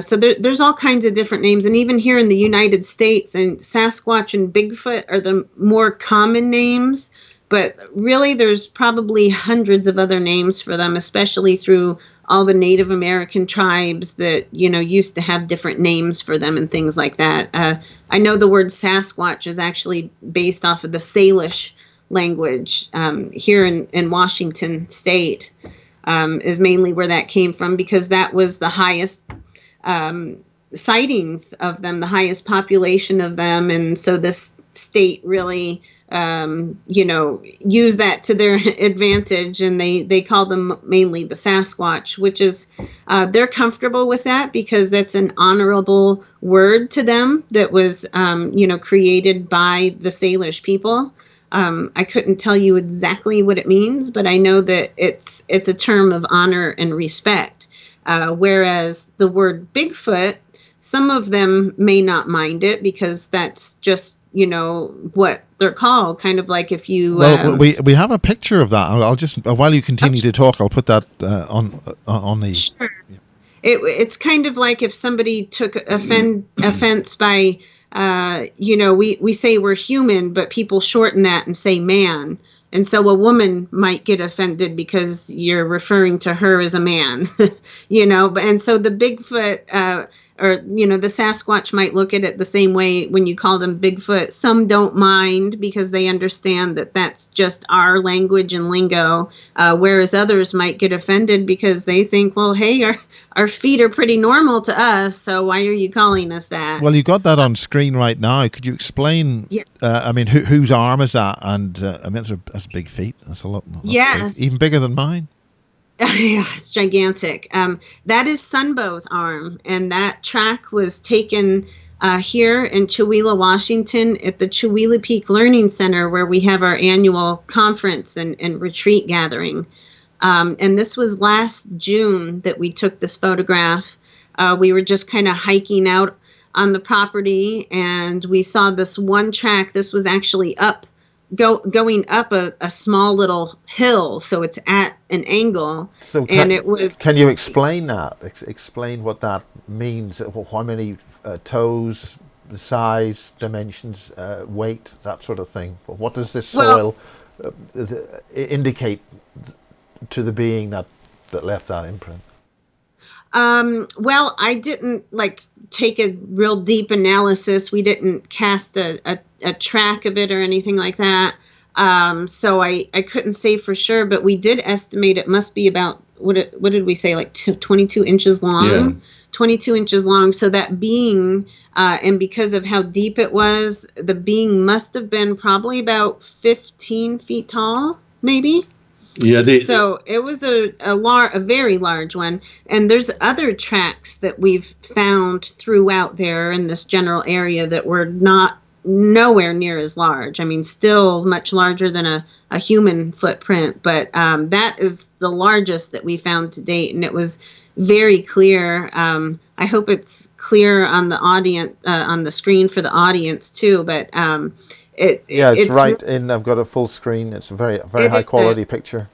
So there's all kinds of different names. And even here in the United States, and Sasquatch and Bigfoot are the more common names. But really, there's probably hundreds of other names for them, especially through all the Native American tribes that, used to have different names for them and things like that. I know the word Sasquatch is actually based off of the Salish language here in Washington State, is mainly where that came from, because that was the highest sightings of them, the highest population of them. And so this state really use that to their advantage, and they call them mainly the Sasquatch, which is they're comfortable with that because that's an honorable word to them that was created by the Salish people. I couldn't tell you exactly what it means, but I know that it's a term of honor and respect. Whereas the word Bigfoot, some of them may not mind it because that's just what they're called, kind of like if you. Well, we have a picture of that. I'll just while you continue to talk, I'll put that on the. Sure. It's kind of like if somebody took offense by, we say we're human, but people shorten that and say man. And so a woman might get offended because you're referring to her as a man, and so the Bigfoot, or, the Sasquatch might look at it the same way when you call them Bigfoot. Some don't mind because they understand that that's just our language and lingo, whereas others might get offended because they think, well, hey, our feet are pretty normal to us, so why are you calling us that? Well, you got that on screen right now. Could you explain, whose arm is that? And, that's big feet. That's a lot. Yes. Big, even bigger than mine. Yeah, it's gigantic. That is Sunbow's arm, and that track was taken here in Chewelah, Washington, at the Chewelah Peak Learning Center, where we have our annual conference and retreat gathering. And this was last June that we took this photograph. We were just kind of hiking out on the property, and we saw this one track. This was actually going up a small little hill, so it's at an angle. So can you explain that? Explain what that means. How many toes, the size, dimensions, weight, that sort of thing. What does this soil indicate to the being that left that imprint? Well, I didn't take a real deep analysis. We didn't cast a track of it or anything like that. So I couldn't say for sure, but we did estimate it must be about what did we say, like 22 inches long? Yeah. 22 inches long. So that being, and because of how deep it was, the being must have been probably about 15 feet tall, maybe. Yeah. So it was a very large one. And there's other tracks that we've found throughout there in this general area that were nowhere near as large. I mean, still much larger than a human footprint, but that is the largest that we found to date, and it was very clear. I hope it's clear on the audience, on the screen for the audience too. But it's right in. I've got a full screen. It's a very high quality picture.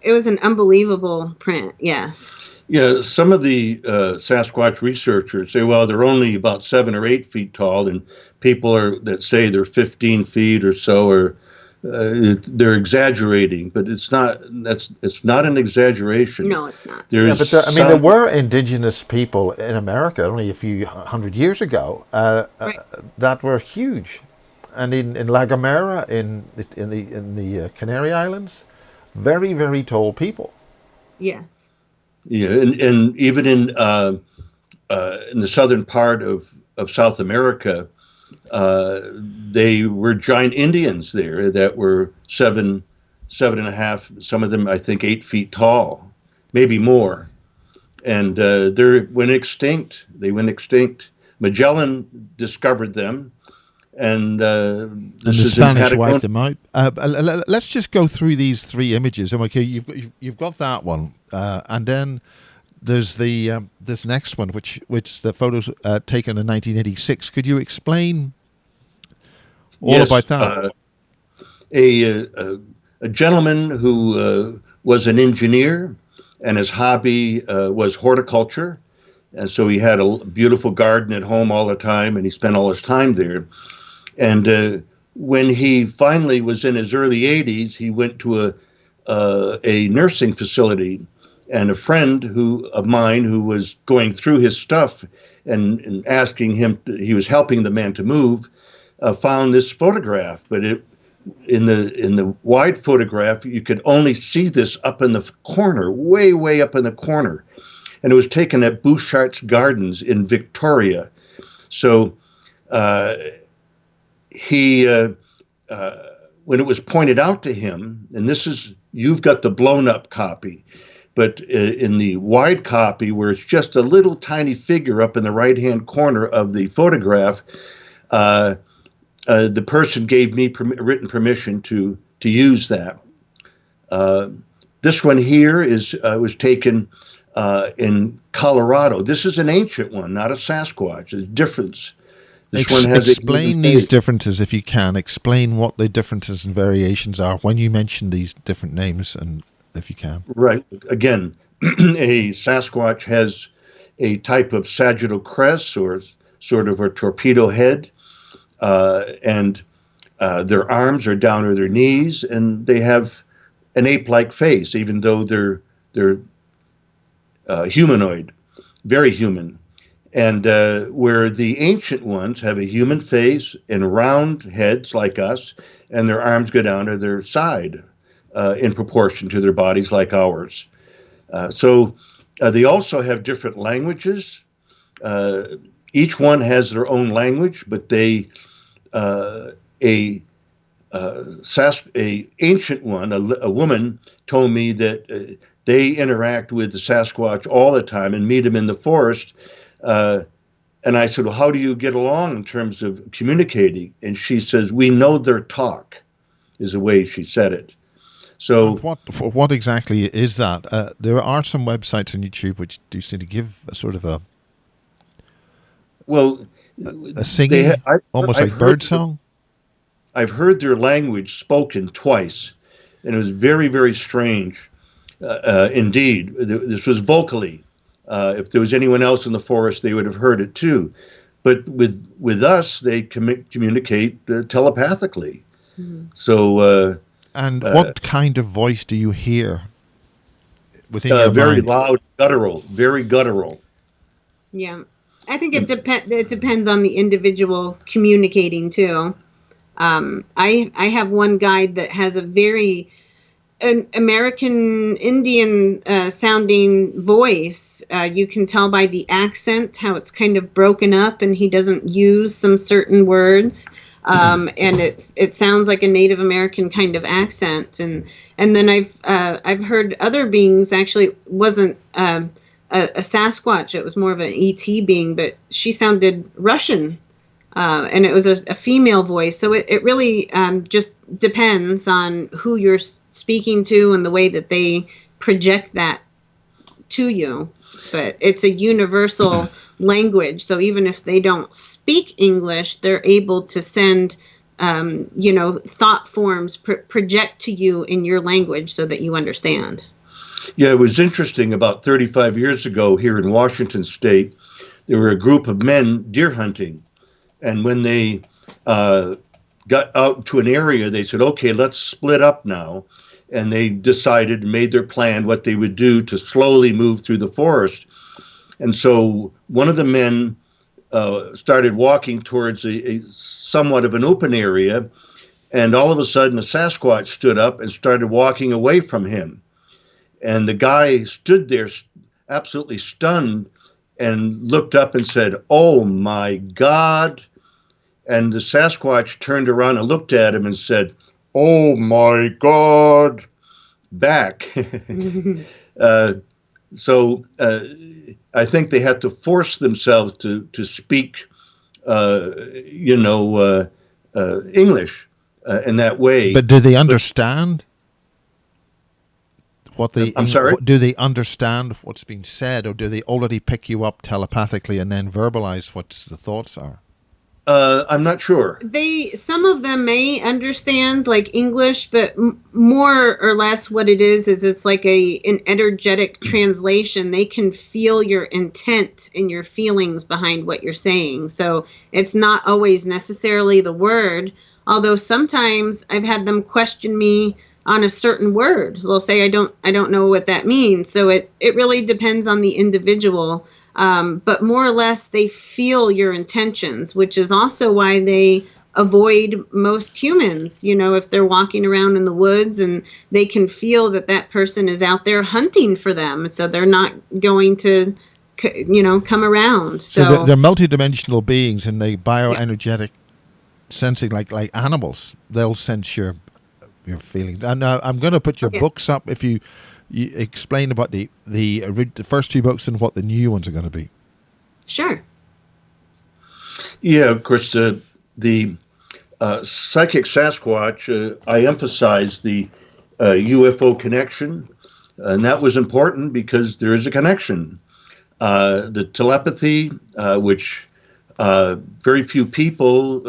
It was an unbelievable print. Yes. Yeah, some of the Sasquatch researchers say, well, they're only about 7 or 8 feet tall, and people that say they're 15 feet or so, or they're exaggerating. But it's not. It's not an exaggeration. No, it's not. But there were indigenous people in America only a few hundred years ago that were huge, and in La Gomera, in the Canary Islands, very, very tall people. Yes. Yeah, and even in the southern part of South America, they were giant Indians there that were 7.5, some of them I think 8 feet tall, maybe more, and they went extinct. Magellan discovered them, and the Spanish wiped them out. Let's just go through these 3 images. Okay, you've got that one, and then there's the this next one, which the photos taken in 1986. Could you explain all about that? A gentleman who was an engineer, and his hobby was horticulture, and so he had a beautiful garden at home all the time, and he spent all his time there. And when he finally was in his early 80s, he went to a nursing facility, and a friend of mine who was going through his stuff and asking him, he was helping the man to move, found this photograph. But in the wide photograph, you could only see this up in the corner, way, way up in the corner. And it was taken at Bouchart's Gardens in Victoria. So he, when it was pointed out to him, and you've got the blown up copy, but in the wide copy, where it's just a little tiny figure up in the right-hand corner of the photograph, the person gave me written permission to use that. This one here was taken in Colorado. This is an ancient one, not a Sasquatch. There's a difference. This one has explain these differences if you can. Explain what the differences and variations are when you mention these different names, and if you can. Right. Again, a Sasquatch has a type of sagittal crest, or sort of a torpedo head, and their arms are down to their knees, and they have an ape-like face, even though they're humanoid, very human. And where the ancient ones have a human face and round heads like us, and their arms go down to their side in proportion to their bodies like ours. So they also have different languages. Each one has their own language, but a ancient one, a woman, told me that they interact with the Sasquatch all the time and meet them in the forest. And I said, well, how do you get along in terms of communicating? And she says, we know their talk, is the way she said it. So what exactly is that? There are some websites on YouTube which do seem to give a sort of a singing, almost like bird song. I've heard their language spoken twice, and it was very, very strange. Indeed, this was vocally. If there was anyone else in the forest, they would have heard it too. But with us, they communicate telepathically. Mm-hmm. So. And what kind of voice do you hear within your very mind? Loud, guttural, very guttural. Yeah, I think it depends on the individual communicating too. I have one guide that has a very an American Indian sounding voice. You can tell by the accent how it's kind of broken up, and he doesn't use some certain words. And it sounds like a Native American kind of accent. And then I've heard other beings. Actually, it wasn't a Sasquatch. It was more of an ET being, but she sounded Russian. And it was a female voice. So it really just depends on who you're speaking to and the way that they project that to you. But it's a universal language. So even if they don't speak English, they're able to send, thought forms, project to you in your language so that you understand. Yeah, it was interesting. About 35 years ago here in Washington State, there were a group of men deer hunting. And when they got out to an area, they said, okay, let's split up now. And they decided, made their plan, what they would do to slowly move through the forest. And so one of the men started walking towards a somewhat of an open area. And all of a sudden, a Sasquatch stood up and started walking away from him. And the guy stood there absolutely stunned and looked up and said, "Oh my God." And the Sasquatch turned around and looked at him and said, "Oh my God," back. So I think they had to force themselves to speak, English in that way. But do they understand what they? I'm sorry? Do they understand what's being said, or do they already pick you up telepathically and then verbalize what the thoughts are? I'm not sure. Some of them may understand like English, but more or less what it is it's like an energetic translation. They can feel your intent and your feelings behind what you're saying. So it's not always necessarily the word, although sometimes I've had them question me on a certain word. They'll say, I don't know what that means. So it really depends on the individual. But more or less they feel your intentions, which is also why they avoid most humans. If they're walking around in the woods and they can feel that person is out there hunting for them. So they're not going to, come around. So they're multidimensional beings, and they bioenergetic sensing like animals. They'll sense your feelings. And I'm going to put your books up if you explain about the first two books and what the new ones are going to be. Sure. Yeah, of course, the Psychic Sasquatch, I emphasized the UFO connection, and that was important because there is a connection. The telepathy, which very few people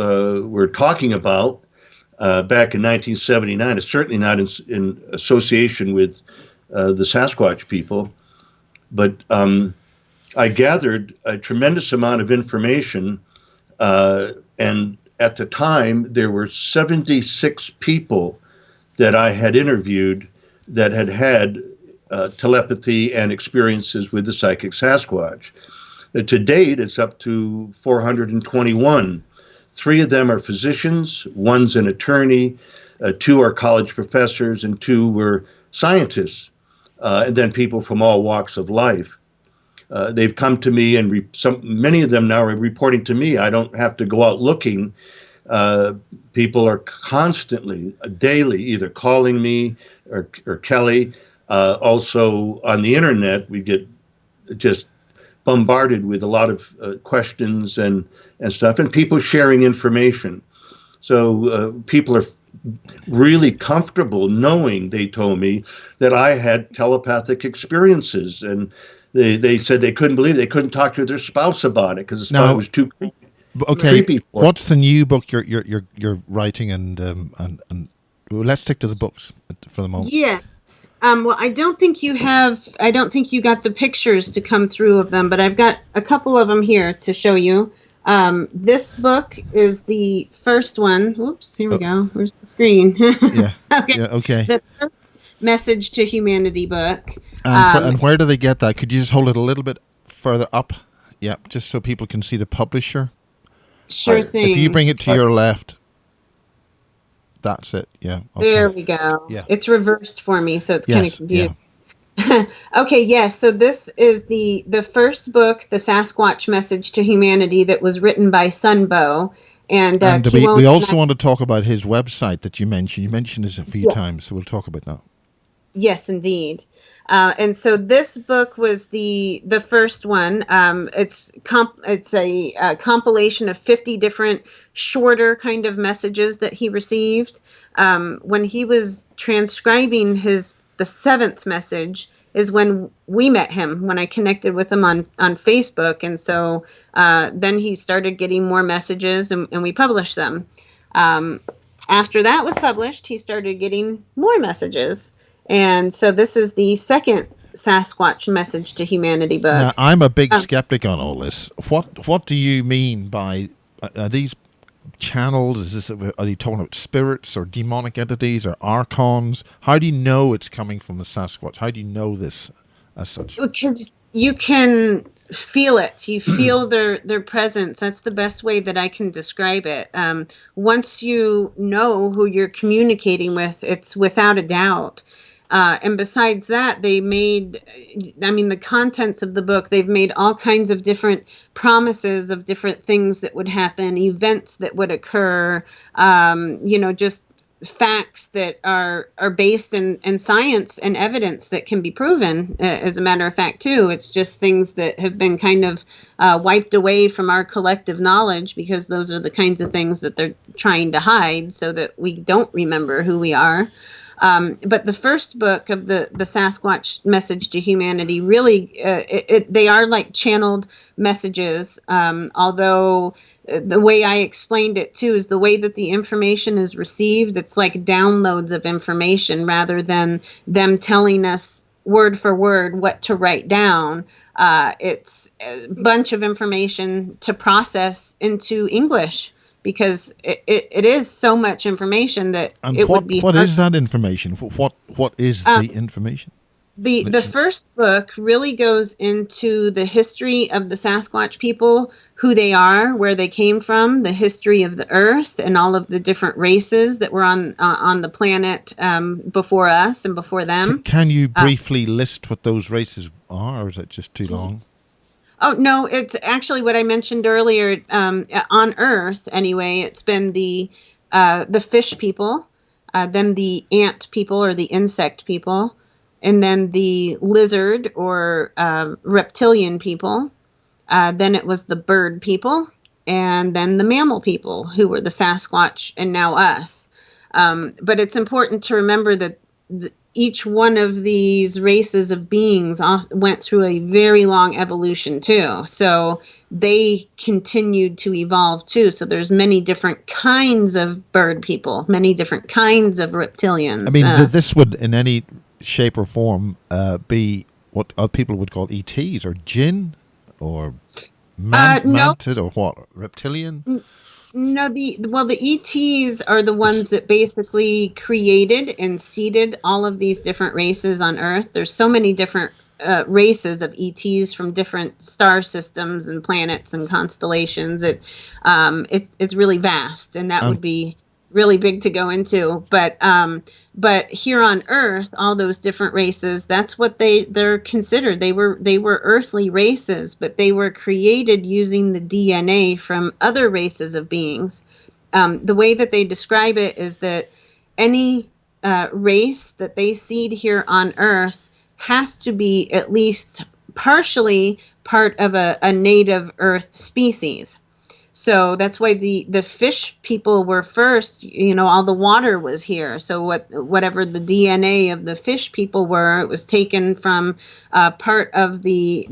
were talking about back in 1979, is certainly not in association with the Sasquatch people, but I gathered a tremendous amount of information, and at the time there were 76 people that I had interviewed that had telepathy and experiences with the Psychic Sasquatch. To date, it's up to 421. 3 of them are physicians, one's an attorney, 2 are college professors, and 2 were scientists, and then people from all walks of life. They've come to me, and many of them now are reporting to me. I don't have to go out looking. People are constantly, daily, either calling me or Kelly. Also on the internet, we get just bombarded with a lot of questions and stuff, and people sharing information. So people are really comfortable knowing, they told me, that I had telepathic experiences, and they said they couldn't believe it. They couldn't talk to their spouse about it because the spouse was too creepy for what's the new book you're writing, and let's stick to the books for the moment. Yes. Well, I don't think you got the pictures to come through of them, but I've got a couple of them here to show you. This book is the first one. Oops, here we go. Where's the screen? Yeah. Okay. Yeah, okay. The first Message to Humanity book. And where do they get that? Could you just hold it a little bit further up? Yeah, just so people can see the publisher. Sure thing. If you bring it to your left. That's it. Yeah. Okay. There we go. Yeah. It's reversed for me, so it's kind of Yes. confusing. Yeah. Okay, yes. So this is the first book, The Sasquatch Message to Humanity, that was written by Sunbow. And And Keewaunee we also and want to talk about his website that you mentioned. You mentioned this a few yeah, times, so we'll talk about that. yes, indeed. And so this book was the first one. It's a compilation of 50 different shorter kind of messages that he received. When he was transcribing the seventh message is when we met him, when I connected with him on Facebook. And so then he started getting more messages, and we published them. After that was published, he started getting more messages. And so this is the second Sasquatch Message to Humanity book. Now, I'm a big skeptic on all this. What do you mean by, are these channels? Are you talking about spirits or demonic entities or archons? How do you know it's coming from the Sasquatch? How do you know this as such? Because you can feel it. You feel their presence. That's the best way that I can describe it. Once you know who you're communicating with, it's without a doubt. And besides that, the contents of the book, they've made all kinds of different promises of different things that would happen, events that would occur, just facts that are based in science and evidence that can be proven, as a matter of fact, too. It's just things that have been kind of wiped away from our collective knowledge, because those are the kinds of things that they're trying to hide so that we don't remember who we are. But the first book of the Sasquatch Message to Humanity, really, they are like channeled messages, although the way I explained it, too, is the way that the information is received. It's like downloads of information rather than them telling us word for word what to write down. It's a bunch of information to process into English, because it is so much information that would be what hard. is that information? What is the information? The first book really goes into the history of the Sasquatch people, who they are, where they came from, the history of the Earth, and all of the different races that were on the planet before us and before them. Can you briefly list what those races are, or is it just too long? Oh, no, it's actually what I mentioned earlier. On Earth, anyway, it's been the fish people, then the ant people or the insect people, and then the lizard or reptilian people. Then it was the bird people, and then the mammal people, who were the Sasquatch, and now us. But it's important to remember that each one of these races of beings went through a very long evolution too. So they continued to evolve too. So there's many different kinds of bird people, many different kinds of reptilians. I mean, this would in any shape or form be what people would call ETs or jinn or mantid or what? Reptilian? No, the ETs are the ones that basically created and seeded all of these different races on Earth. There's so many different races of ETs from different star systems and planets and constellations. It's really vast, and that would be really big to go into. But here on Earth, all those different races, that's what they're considered. They were earthly races, but they were created using the DNA from other races of beings. The way that they describe it is that any race that they seed here on Earth has to be at least partially part of a native Earth species. So that's why the fish people were first. All the water was here. So whatever the DNA of the fish people were, it was taken from part of the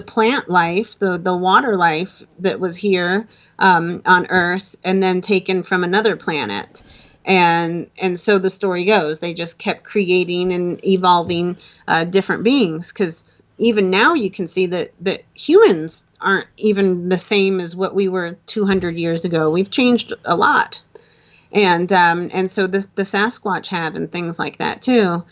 plant life, the water life that was here on Earth, and then taken from another planet. And so the story goes, they just kept creating and evolving different beings, because even now you can see that humans aren't even the same as what we were 200 years ago. We've changed a lot. And so the Sasquatch have, and things like that too.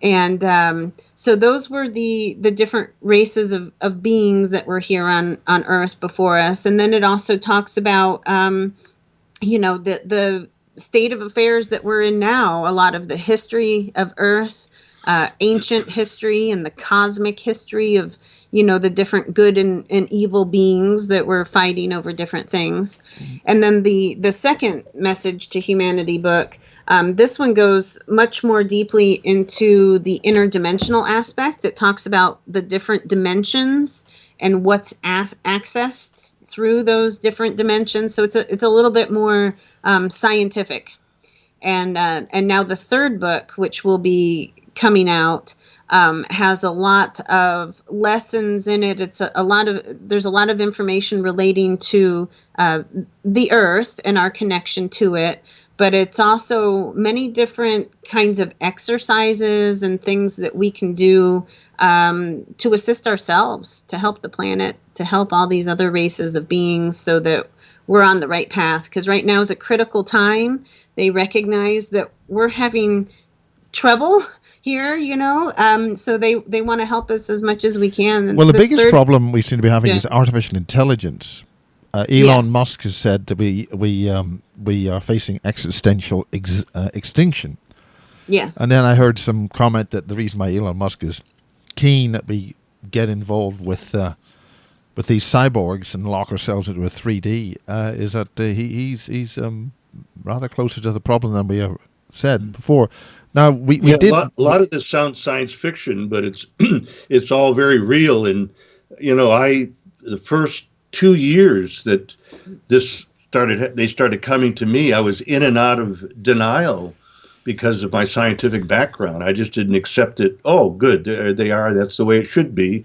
And so those were the different races of beings that were here on Earth before us. And then it also talks about, the state of affairs that we're in now, a lot of the history of Earth, ancient history and the cosmic history of, the different good and evil beings that were fighting over different things. And then the second Message to Humanity book, this one goes much more deeply into the interdimensional aspect. It talks about the different dimensions and what's accessed through those different dimensions. So it's a little bit more scientific. And now the third book, which will be coming out, has a lot of lessons in it. There's a lot of information relating to the Earth and our connection to it, but it's also many different kinds of exercises and things that we can do to assist ourselves, to help the planet, to help all these other races of beings so that we're on the right path. Because right now is a critical time. They recognize that we're having trouble here, so they want to help us as much as we can. Well, the biggest problem we seem to be having is artificial intelligence. Elon Musk has said that we are facing existential extinction. Yes. And then I heard some comment that the reason why Elon Musk is keen that we get involved with these cyborgs and lock ourselves into a 3D is that he's rather closer to the problem than we have said before. Now we did a lot of this sounds science fiction, but it's all very real. And the first 2 years that they started coming to me, I was in and out of denial because of my scientific background. I just didn't accept it. Oh, good, there they are. That's the way it should be.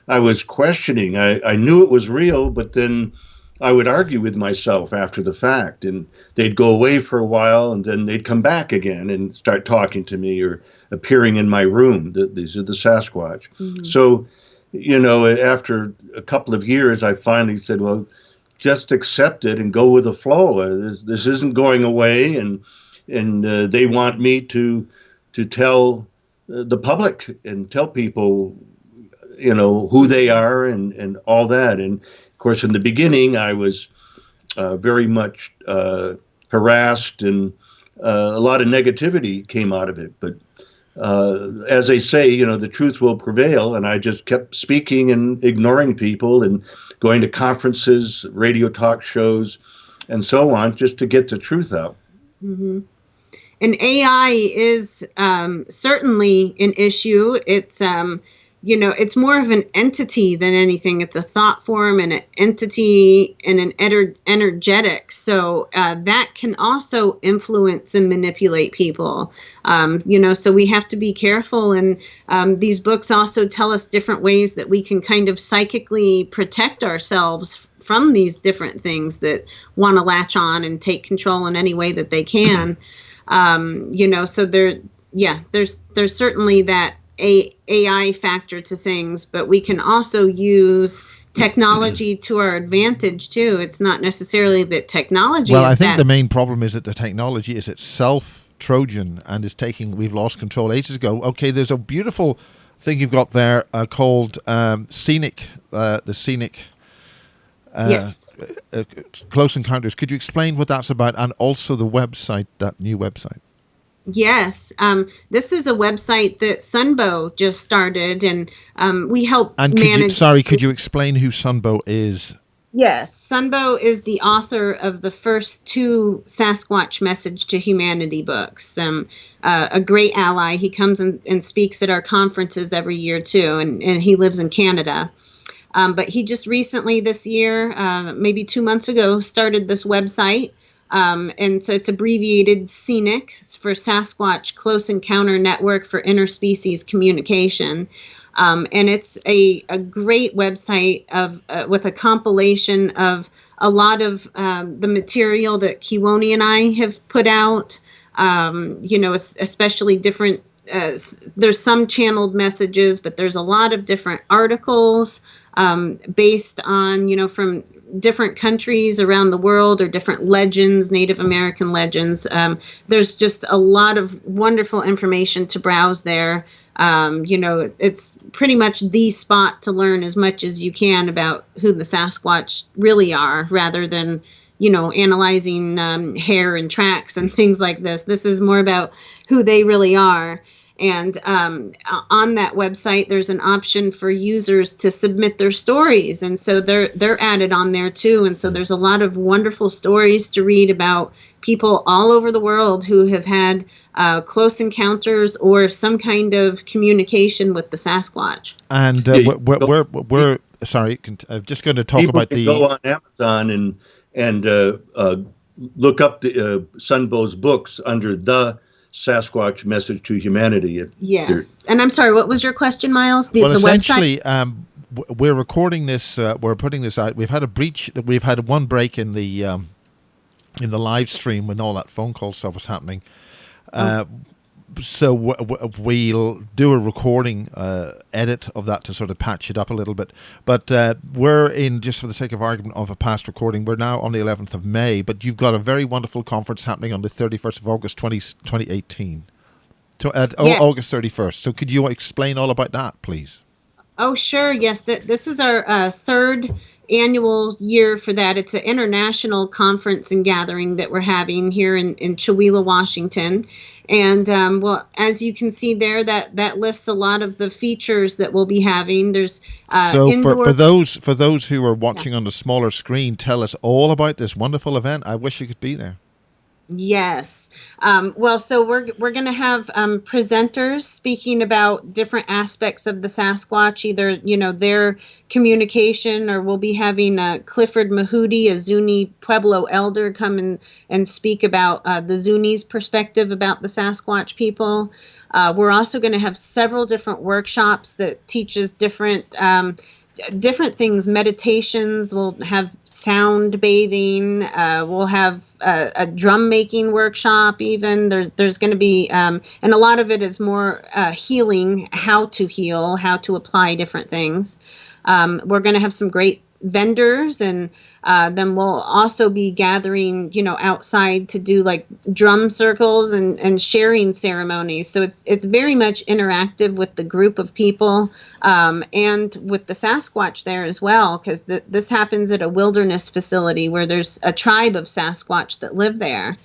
I was questioning. I knew it was real, but then I would argue with myself after the fact, and they'd go away for a while, and then they'd come back again and start talking to me or appearing in my room. These are the Sasquatch. Mm-hmm. So, after a couple of years, I finally said, well, just accept it and go with the flow. This isn't going away, and they want me to tell the public and tell people, who they are and all that. And of course, in the beginning, I was very much harassed, and a lot of negativity came out of it. But as they say, the truth will prevail. And I just kept speaking and ignoring people and going to conferences, radio talk shows, and so on, just to get the truth out. Mm-hmm. And AI is certainly an issue. It's more of an entity than anything. It's a thought form and an entity and an energetic. So that can also influence and manipulate people. So we have to be careful. And these books also tell us different ways that we can kind of psychically protect ourselves from these different things that want to latch on and take control in any way that they can. So there's certainly that AI factor to things, but we can also use technology to our advantage too. It's not necessarily that technology I think the main problem is that the technology is itself Trojan and we've lost control ages ago. Okay, there's a beautiful thing you've got there called Scenic, the Scenic yes. Close Encounters. Could you explain what that's about, and also the website, that new website? Yes. This is a website that Sunbow just started, and we help manage. Could you explain who Sunbow is? Yes. Sunbow is the author of the first 2 Sasquatch Message to Humanity books. A great ally. He comes and speaks at our conferences every year too, and he lives in Canada. But he just recently this year, maybe 2 months ago, started this website. And so it's abbreviated Scenic for Sasquatch Close Encounter Network for Interspecies Communication. And it's a great website with a compilation of a lot of the material that Keewaunee and I have put out, especially different. There's some channeled messages, but there's a lot of different articles based on, from different countries around the world, or different legends, Native American legends. There's just a lot of wonderful information to browse there. It's pretty much the spot to learn as much as you can about who the Sasquatch really are, rather than, analyzing hair and tracks and things like this. This is more about who they really are. And on that website, there's an option for users to submit their stories, and so they're added on there too. And so there's a lot of wonderful stories to read about people all over the world who have had close encounters or some kind of communication with the Sasquatch. And we're sorry, I'm just going to talk People about can go on Amazon and look up the Sunbow's books under the Sasquatch Message to Humanity. Yes. And I'm sorry, what was your question, Miles? The essentially, website? We're recording this. We're putting this out. We've had a breach. We've had one break in the live stream when all that phone call stuff was happening. So we'll do a recording edit of that to sort of patch it up a little bit. But we're in, just for the sake of argument of a past recording, we're now on the 11th of May, but you've got a very wonderful conference happening on the 31st of August 2018. Yes. August 31st. So could you explain all about that, please? Oh, sure. Yes. This is our third annual year for that. It's an international conference and gathering that we're having here in Chewelah, Washington. And as you can see there, that lists a lot of the features that we'll be having. There's for those who are watching on the smaller screen, tell us all about this wonderful event. I wish you could be there. Yes. So we're going to have presenters speaking about different aspects of the Sasquatch, either, their communication, or we'll be having Clifford Mahudi, a Zuni Pueblo elder, come and speak about the Zuni's perspective about the Sasquatch people. We're also going to have several different workshops that teaches different things, meditations. We'll have sound bathing. We'll have a drum making workshop. Even there's going to be, and a lot of it is more healing, how to heal, how to apply different things. We're going to have some great vendors, and then we'll also be gathering, outside to do like drum circles and sharing ceremonies. So it's very much interactive with the group of people, and with the Sasquatch there as well, because this happens at a wilderness facility where there's a tribe of Sasquatch that live there.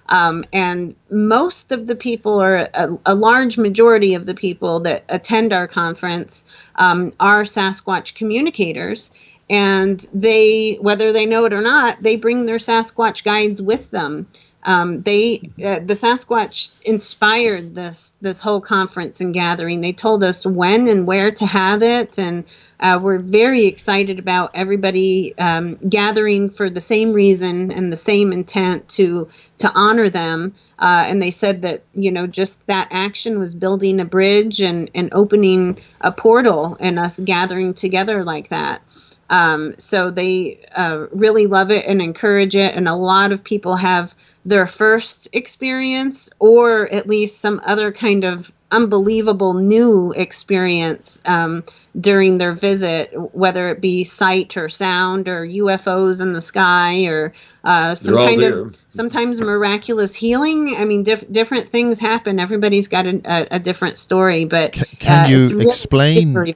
And most of the people, or a large majority of the people that attend our conference, are Sasquatch communicators. And they, whether they know it or not, they bring their Sasquatch guides with them. The Sasquatch inspired this whole conference and gathering. They told us when and where to have it, and we're very excited about everybody gathering for the same reason and the same intent to honor them. And they said that, just that action was building a bridge and opening a portal, and us gathering together like that. So they really love it and encourage it. And a lot of people have their first experience, or at least some other kind of unbelievable new experience during their visit, whether it be sight or sound or UFOs in the sky, or some kind of sometimes miraculous healing. I mean, different things happen. Everybody's got a different story, but can you explain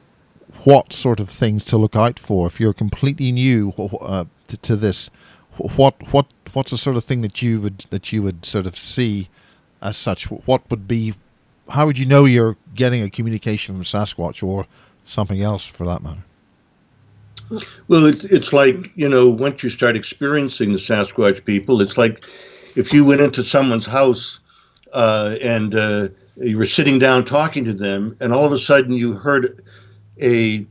what sort of things to look out for if you're completely new to this? What's the sort of thing that you would sort of see as such? What would be? How would you know you're getting a communication from Sasquatch or something else for that matter? Well, it's like, once you start experiencing the Sasquatch people, it's like if you went into someone's house and you were sitting down talking to them, and all of a sudden you heard a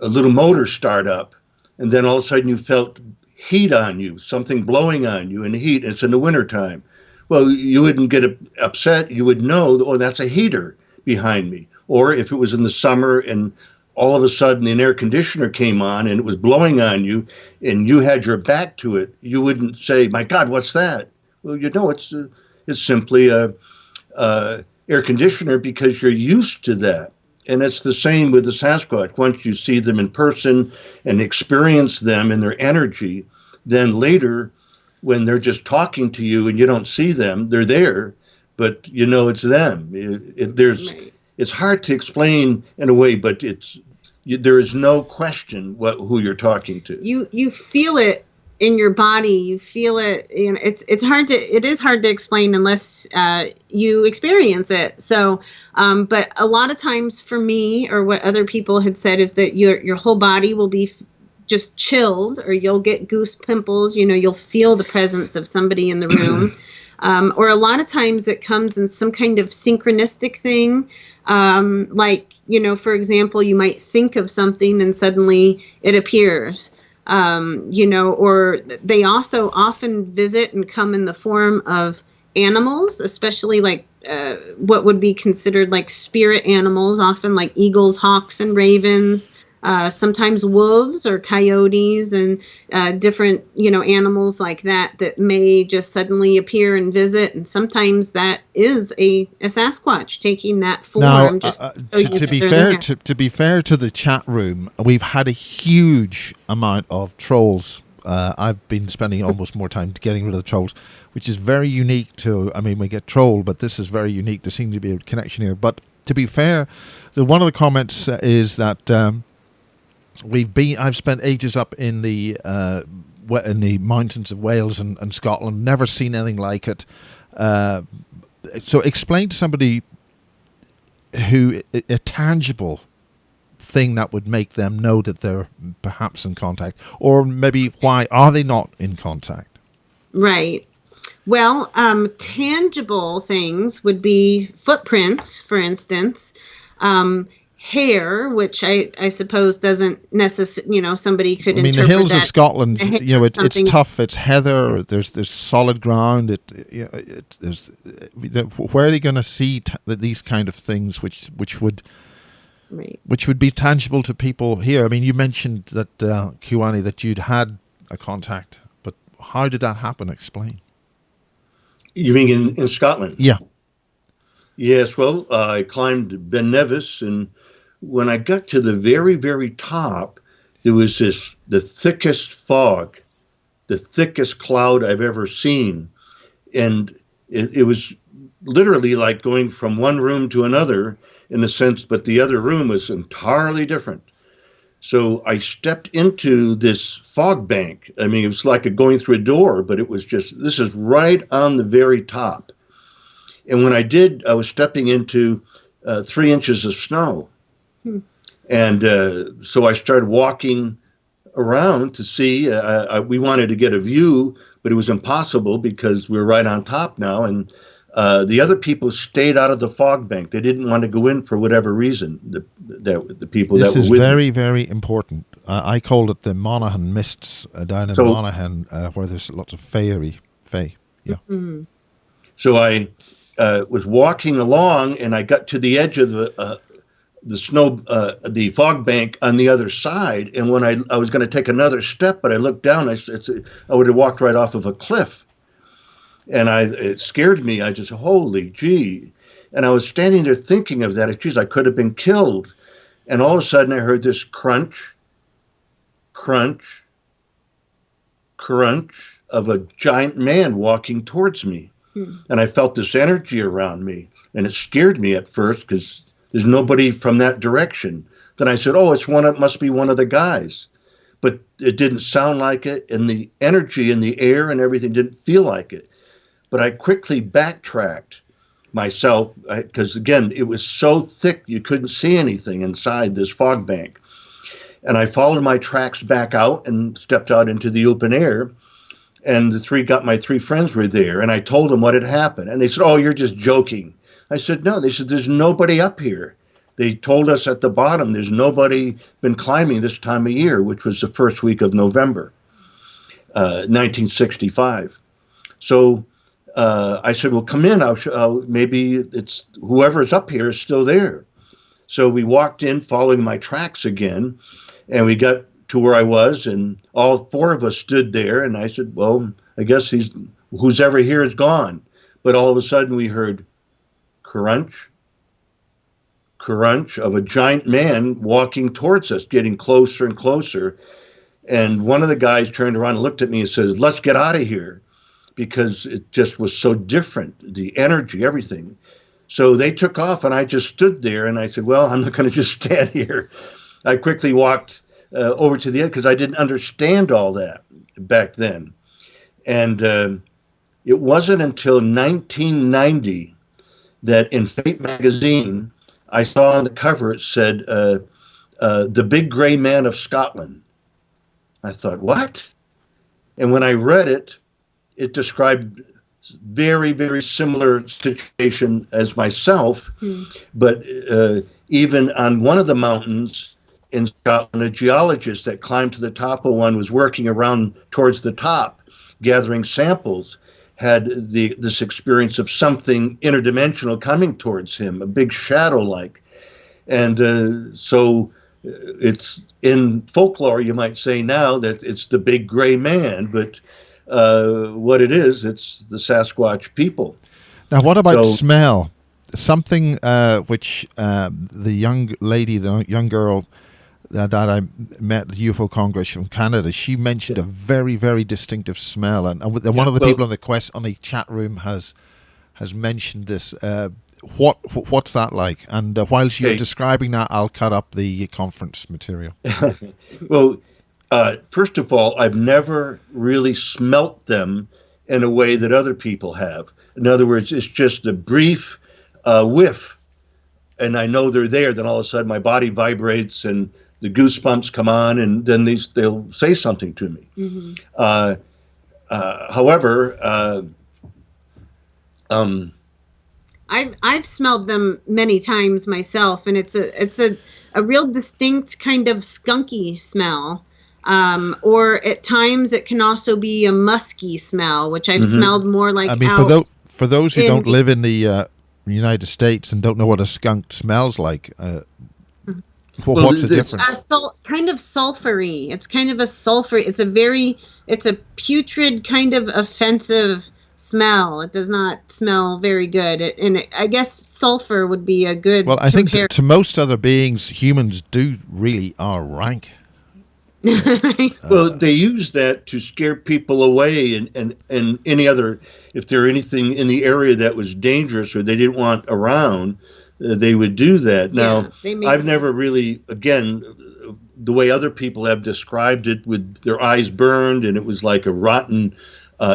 little motor start up, and then all of a sudden you felt heat on you, something blowing on you, and heat. It's in the wintertime. Well, you wouldn't get upset. You would know, oh, that's a heater behind me. Or if it was in the summer and all of a sudden an air conditioner came on and it was blowing on you and you had your back to it, you wouldn't say, my God, what's that? Well, it's simply a air conditioner, because you're used to that. And it's the same with the Sasquatch. Once you see them in person and experience them and their energy, then later when they're just talking to you and you don't see them, they're there, but it's them. It's hard to explain in a way, but there is no question who you're talking to. You feel it in your body. You feel it. You know, it is hard to explain unless you experience it. So, but a lot of times for me, or what other people had said, is that your whole body will be just chilled, or you'll get goose pimples. You know, you'll feel the presence of somebody in the room. Or a lot of times it comes in some kind of synchronistic thing. Like, you know, for example, you might think of something and suddenly it appears. You know, or they also often visit and come in the form of animals, especially like what would be considered like spirit animals, often like eagles, hawks, and ravens. Sometimes wolves or coyotes and different, you know, animals like that may just suddenly appear and visit. And sometimes that is a Sasquatch taking that form. Now, to be fair to the chat room, we've had a huge amount of trolls. I've been spending almost more time getting rid of the trolls, which is very unique to. I mean, we get trolled, but this is very unique. There seems to be a connection here. But to be fair, one of the comments is that. I've spent ages up in the mountains of Wales and Scotland, never seen anything like it. So explain to somebody a tangible thing that would make them know that they're perhaps in contact, or maybe why are they not in contact? Right. Well, tangible things would be footprints, for instance. Hair, which I suppose doesn't necessarily, you know, somebody could interpret that. I mean, the hills of Scotland, you know, it's tough, it's heather, there's solid ground. Where are they going to see these kind of things, which would be tangible to people here? I mean, you mentioned that Keewaunee, that you'd had a contact, but how did that happen? Explain. You mean in Scotland? Yeah. Yes. Well, I climbed Ben Nevis, and when I got to the very, very top, there was the thickest fog, the thickest cloud I've ever seen. And it was literally like going from one room to another in the sense, but the other room was entirely different. So I stepped into this fog bank. I mean, it was like going through a door, but it was just, this is right on the very top. And when I did, I was stepping into 3 inches of snow. And so I started walking around to see. We wanted to get a view, but it was impossible because we were right on top now. And the other people stayed out of the fog bank. They didn't want to go in for whatever reason, the people that were with me. This is very, very important. I called it the Monaghan Mists down in Monaghan, where there's lots of fae. Yeah. Mm-hmm. So I was walking along, and I got to the edge of the snow, the fog bank on the other side. And when I was going to take another step, but I looked down, I would have walked right off of a cliff. And it scared me. I just, holy gee. And I was standing there thinking of that. Geez, I could have been killed. And all of a sudden I heard this crunch, crunch, crunch of a giant man walking towards me. And I felt this energy around me, and it scared me at first because there's nobody from that direction. Then I said, oh, it must be one of the guys. But it didn't sound like it, and the energy in the air and everything didn't feel like it. But I quickly backtracked myself because, again, it was so thick you couldn't see anything inside this fog bank. And I followed my tracks back out and stepped out into the open air. And my 3 friends were there, and I told them what had happened. And they said, oh, you're just joking. I said, no. They said, there's nobody up here. They told us at the bottom, there's nobody been climbing this time of year, which was the first week of November, 1965. So I said, well, come in. Maybe it's whoever's up here is still there. So we walked in following my tracks again, and we got to where I was, and all 4 of us stood there, and I said, well, I guess who's ever here is gone. But all of a sudden we heard crunch, crunch of a giant man walking towards us, getting closer and closer. And one of the guys turned around and looked at me and said, let's get out of here, because it just was so different, the energy, everything. So they took off, and I just stood there, and I said, well, I'm not going to just stand here. I quickly walked over to the end because I didn't understand all that. back then. And it wasn't until 1990 that in Fate magazine, I saw on the cover, it said, the Big Gray Man of Scotland. I thought, what? And when I read it, it described very, very similar situation as myself. But even on one of the mountains in Scotland, a geologist that climbed to the top of one was working around towards the top, gathering samples, had this experience of something interdimensional coming towards him, a big shadow-like. And so it's in folklore, you might say now, that it's the Big Gray Man, but what it is, it's the Sasquatch people. Now, what about smell? Something which the young lady, the young girl that I met at the UFO Congress from Canada, she mentioned a very, very distinctive smell, and one of the people on the chat room has mentioned this. What's that like? And whilst you're describing that, I'll cut up the conference material. Well, first of all, I've never really smelt them in a way that other people have. In other words, it's just a brief whiff, and I know they're there. Then all of a sudden, my body vibrates, and the goosebumps come on, and then they'll say something to me. Mm-hmm. However, I've smelled them many times myself, and it's a real distinct kind of skunky smell. Or at times it can also be a musky smell, which I've smelled more like. I mean, for those who don't live in the United States and don't know what a skunk smells like, what's the difference? Kind of sulfury. It's kind of a sulfury. It's a putrid kind of offensive smell. It does not smell very good, and I guess sulfur would be a good. Well, I think to most other beings, humans really are rank. Well, they use that to scare people away, and any other, if there anything in the area that was dangerous or they didn't want around, they would do that. Now, I've never really, again, the way other people have described it, with their eyes burned, and it was like a rotten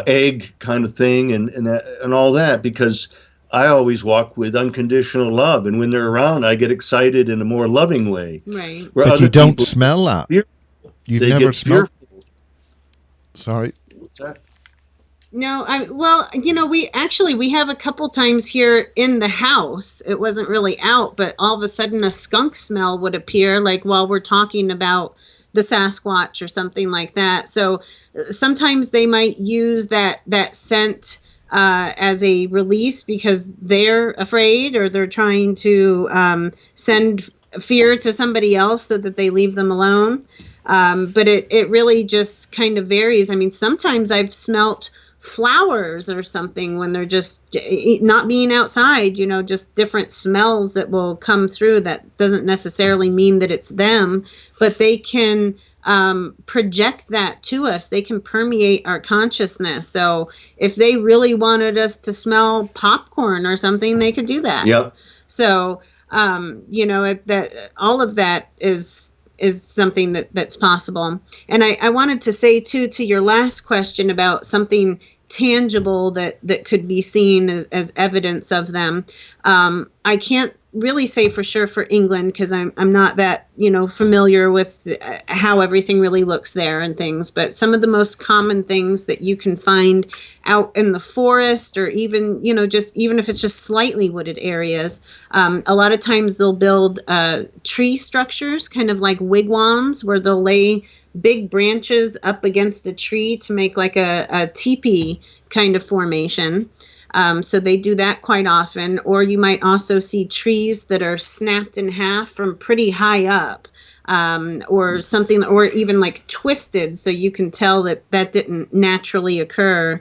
egg kind of thing, and all that, because I always walk with unconditional love, and when they're around, I get excited in a more loving way. Right. But you don't smell that. You've never smelled. Sorry. What's that? No, we have a couple times here in the house. It wasn't really out, but all of a sudden a skunk smell would appear, like while we're talking about the Sasquatch or something like that. So sometimes they might use that scent as a release because they're afraid, or they're trying to send fear to somebody else so that they leave them alone. But it really just kind of varies. I mean, sometimes I've smelt flowers or something when they're just not being outside, just different smells that will come through. That doesn't necessarily mean that it's them, but they can project that to us. They can permeate our consciousness. So if they really wanted us to smell popcorn or something, they could do that. Yep. So, that all of that is something that's possible. And I wanted to say too, to your last question about something tangible that could be seen as evidence of them. I can't really say for sure for England, because I'm not that familiar with how everything really looks there and things, but some of the most common things that you can find out in the forest, or even even if it's just slightly wooded areas, a lot of times they'll build tree structures, kind of like wigwams, where they'll lay big branches up against a tree to make like a teepee kind of formation. So they do that quite often. Or you might also see trees that are snapped in half from pretty high up, or something, or even like twisted, so you can tell that didn't naturally occur.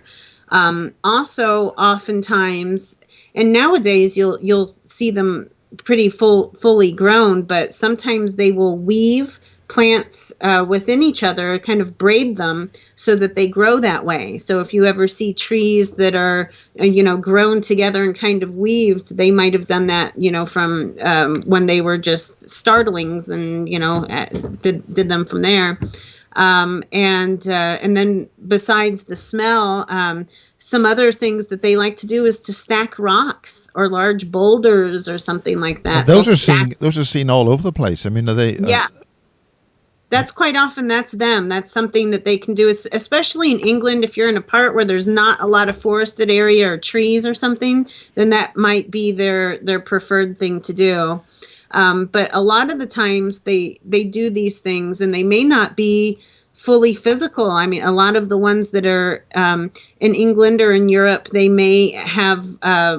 Also, oftentimes, and nowadays you'll see them pretty fully grown, but sometimes they will weave plants within each other, kind of braid them so that they grow that way. So if you ever see trees that are, grown together and kind of weaved, they might have done that, from when they were just startlings, and, did them from there. And then besides the smell, some other things that they like to do is to stack rocks or large boulders or something like that. Those are seen all over the place. I mean, are they? Yeah. That's quite often, that's them. That's something that they can do, especially in England. If you're in a part where there's not a lot of forested area or trees or something, then that might be their preferred thing to do. But a lot of the times they do these things, and they may not be fully physical. I mean, a lot of the ones that are in England or in Europe, they may have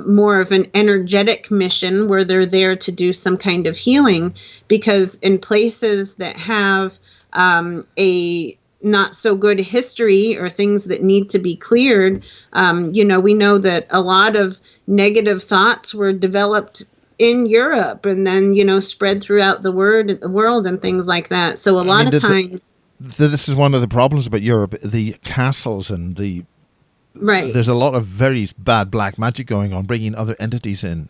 more of an energetic mission where they're there to do some kind of healing, because in places that have a not so good history or things that need to be cleared, we know that a lot of negative thoughts were developed in Europe and then, spread throughout the world and things like that. So a lot of times... This is one of the problems about Europe, the castles and there's a lot of very bad black magic going on, bringing other entities in.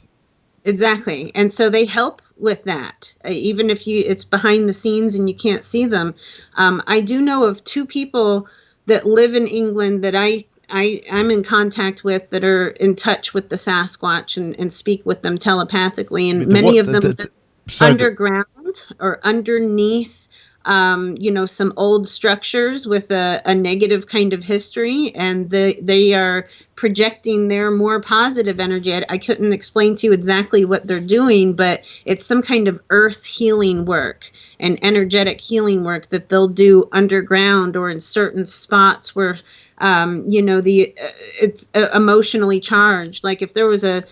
Exactly. And so they help with that, even if it's behind the scenes and you can't see them. I do know of 2 people that live in England that I'm in contact with that are in touch with the Sasquatch and speak with them telepathically. And many of them live underground or underneath some old structures with a negative kind of history, and they are projecting their more positive energy. I couldn't explain to you exactly what they're doing, but it's some kind of earth healing work and energetic healing work that they'll do underground or in certain spots where, it's emotionally charged. Like if there was a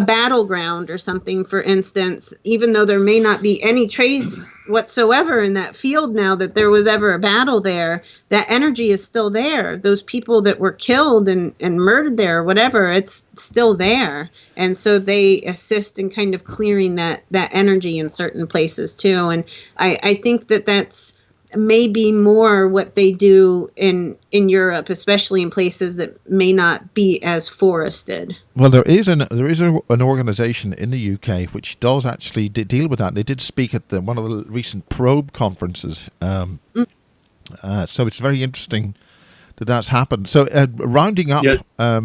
battleground or something, for instance, even though there may not be any trace whatsoever in that field now that there was ever a battle there, that energy is still there. Those people that were killed and murdered there or whatever, it's still there. And so they assist in kind of clearing that energy in certain places too. And I think that's maybe more what they do in Europe, especially in places that may not be as forested. Well, there is an organization in the UK which does actually deal with that. They did speak at one of the recent Probe conferences. So it's very interesting that that's happened. So rounding up, I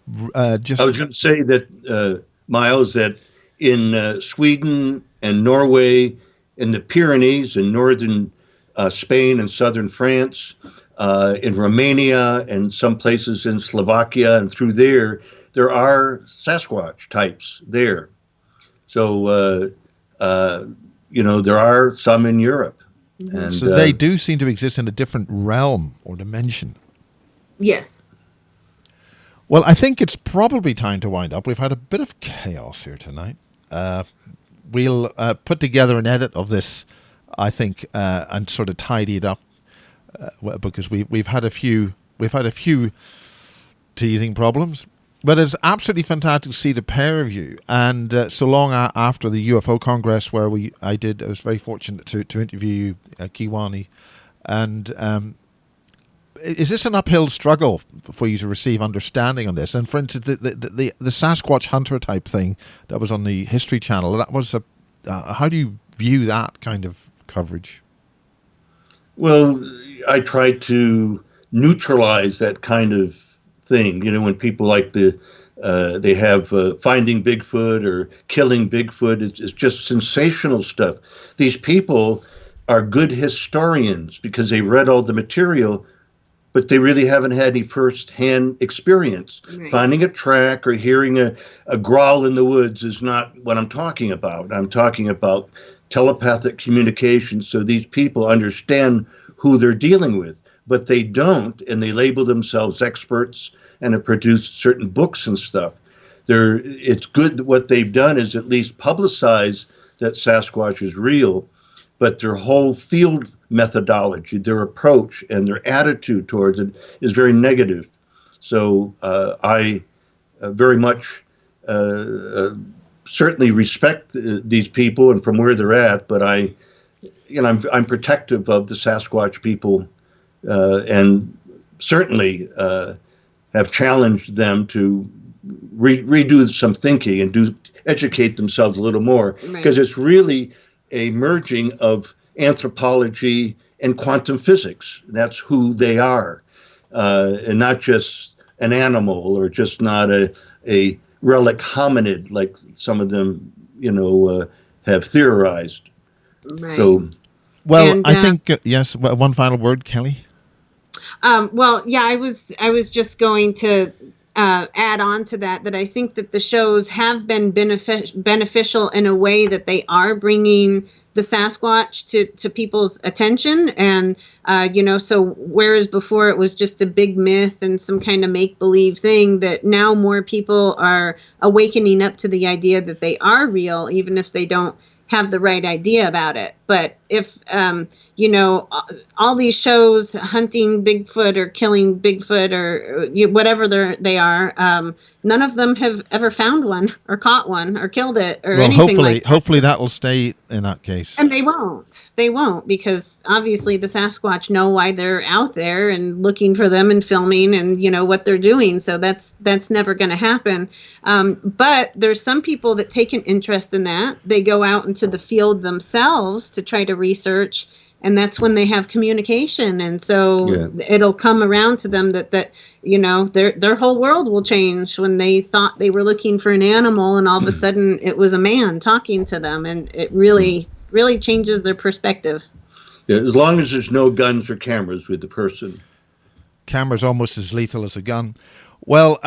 was going to say that, Miles, that in Sweden and Norway, in the Pyrenees and northern Spain and southern France, in Romania and some places in Slovakia and through there are Sasquatch types there. So, there are some in Europe. And, so they do seem to exist in a different realm or dimension. Yes. Well, I think it's probably time to wind up. We've had a bit of chaos here tonight. We'll put together an edit of this, I think, and sort of tidy it up, because we've had a few teething problems. But it's absolutely fantastic to see the pair of you. And so long after the UFO Congress, where I was very fortunate to interview you, Keewaunee. And is this an uphill struggle for you to receive understanding on this? And for instance, the Sasquatch hunter type thing that was on the History Channel, that was how do you view that kind of coverage? Well, I try to neutralize that kind of thing. When people like they have finding Bigfoot or killing Bigfoot, it's just sensational stuff. These people are good historians because they read all the material, but they really haven't had any first-hand experience. Right. Finding a track or hearing a growl in the woods is not what I'm talking about. I'm talking about telepathic communication, so these people understand who they're dealing with, but they don't, and they label themselves experts and have produced certain books and stuff. It's good that what they've done is at least publicize that Sasquatch is real, but their whole field methodology, their approach, and their attitude towards it is very negative. So I very much certainly respect these people and from where they're at, but I'm protective of the Sasquatch people, and certainly have challenged them to redo some thinking and educate themselves a little more, because it's really a merging of anthropology and quantum physics. That's who they are, and not just an animal or just not a relic hominid like some of them, have theorized. Right. So, well, And, I think yes. One final word, Kelly. Well, yeah, I was just going to add on to that I think that the shows have been beneficial in a way that they are bringing the Sasquatch to people's attention. And, so whereas before it was just a big myth and some kind of make-believe thing, that now more people are awakening up to the idea that they are real, even if they don't have the right idea about it. But if, all these shows hunting Bigfoot or killing Bigfoot or whatever they are, none of them have ever found one or caught one or killed it or anything like that. Hopefully that will stay in that case. And they won't, because obviously the Sasquatch know why they're out there and looking for them and filming and what they're doing. So that's never going to happen. But there's some people that take an interest in that. They go out into the field themselves to try to research, and that's when they have communication. And so it'll come around to them that their whole world will change when they thought they were looking for an animal, and all of a sudden it was a man talking to them, and it really changes their perspective. Yeah, as long as there's no guns or cameras with the person. Camera's almost as lethal as a gun. Well,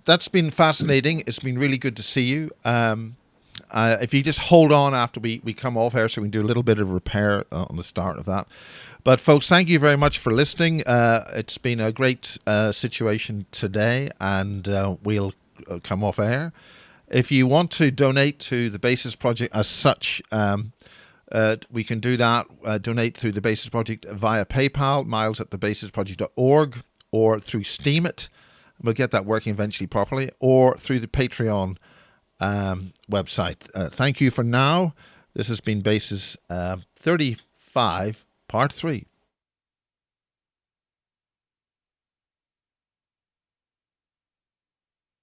that's been fascinating. It's been really good to see you. If you just hold on after we come off here, so we can do a little bit of repair on the start of that. But folks, thank you very much for listening. It's been a great situation today, and we'll come off air. If you want to donate to the Basis Project as such, we can do that. Donate through the Basis Project via PayPal, miles@thebasisproject.org, or through Steemit. We'll get that working eventually properly, or through the Patreon website. Thank you for now. This has been Basis 35, Part 3.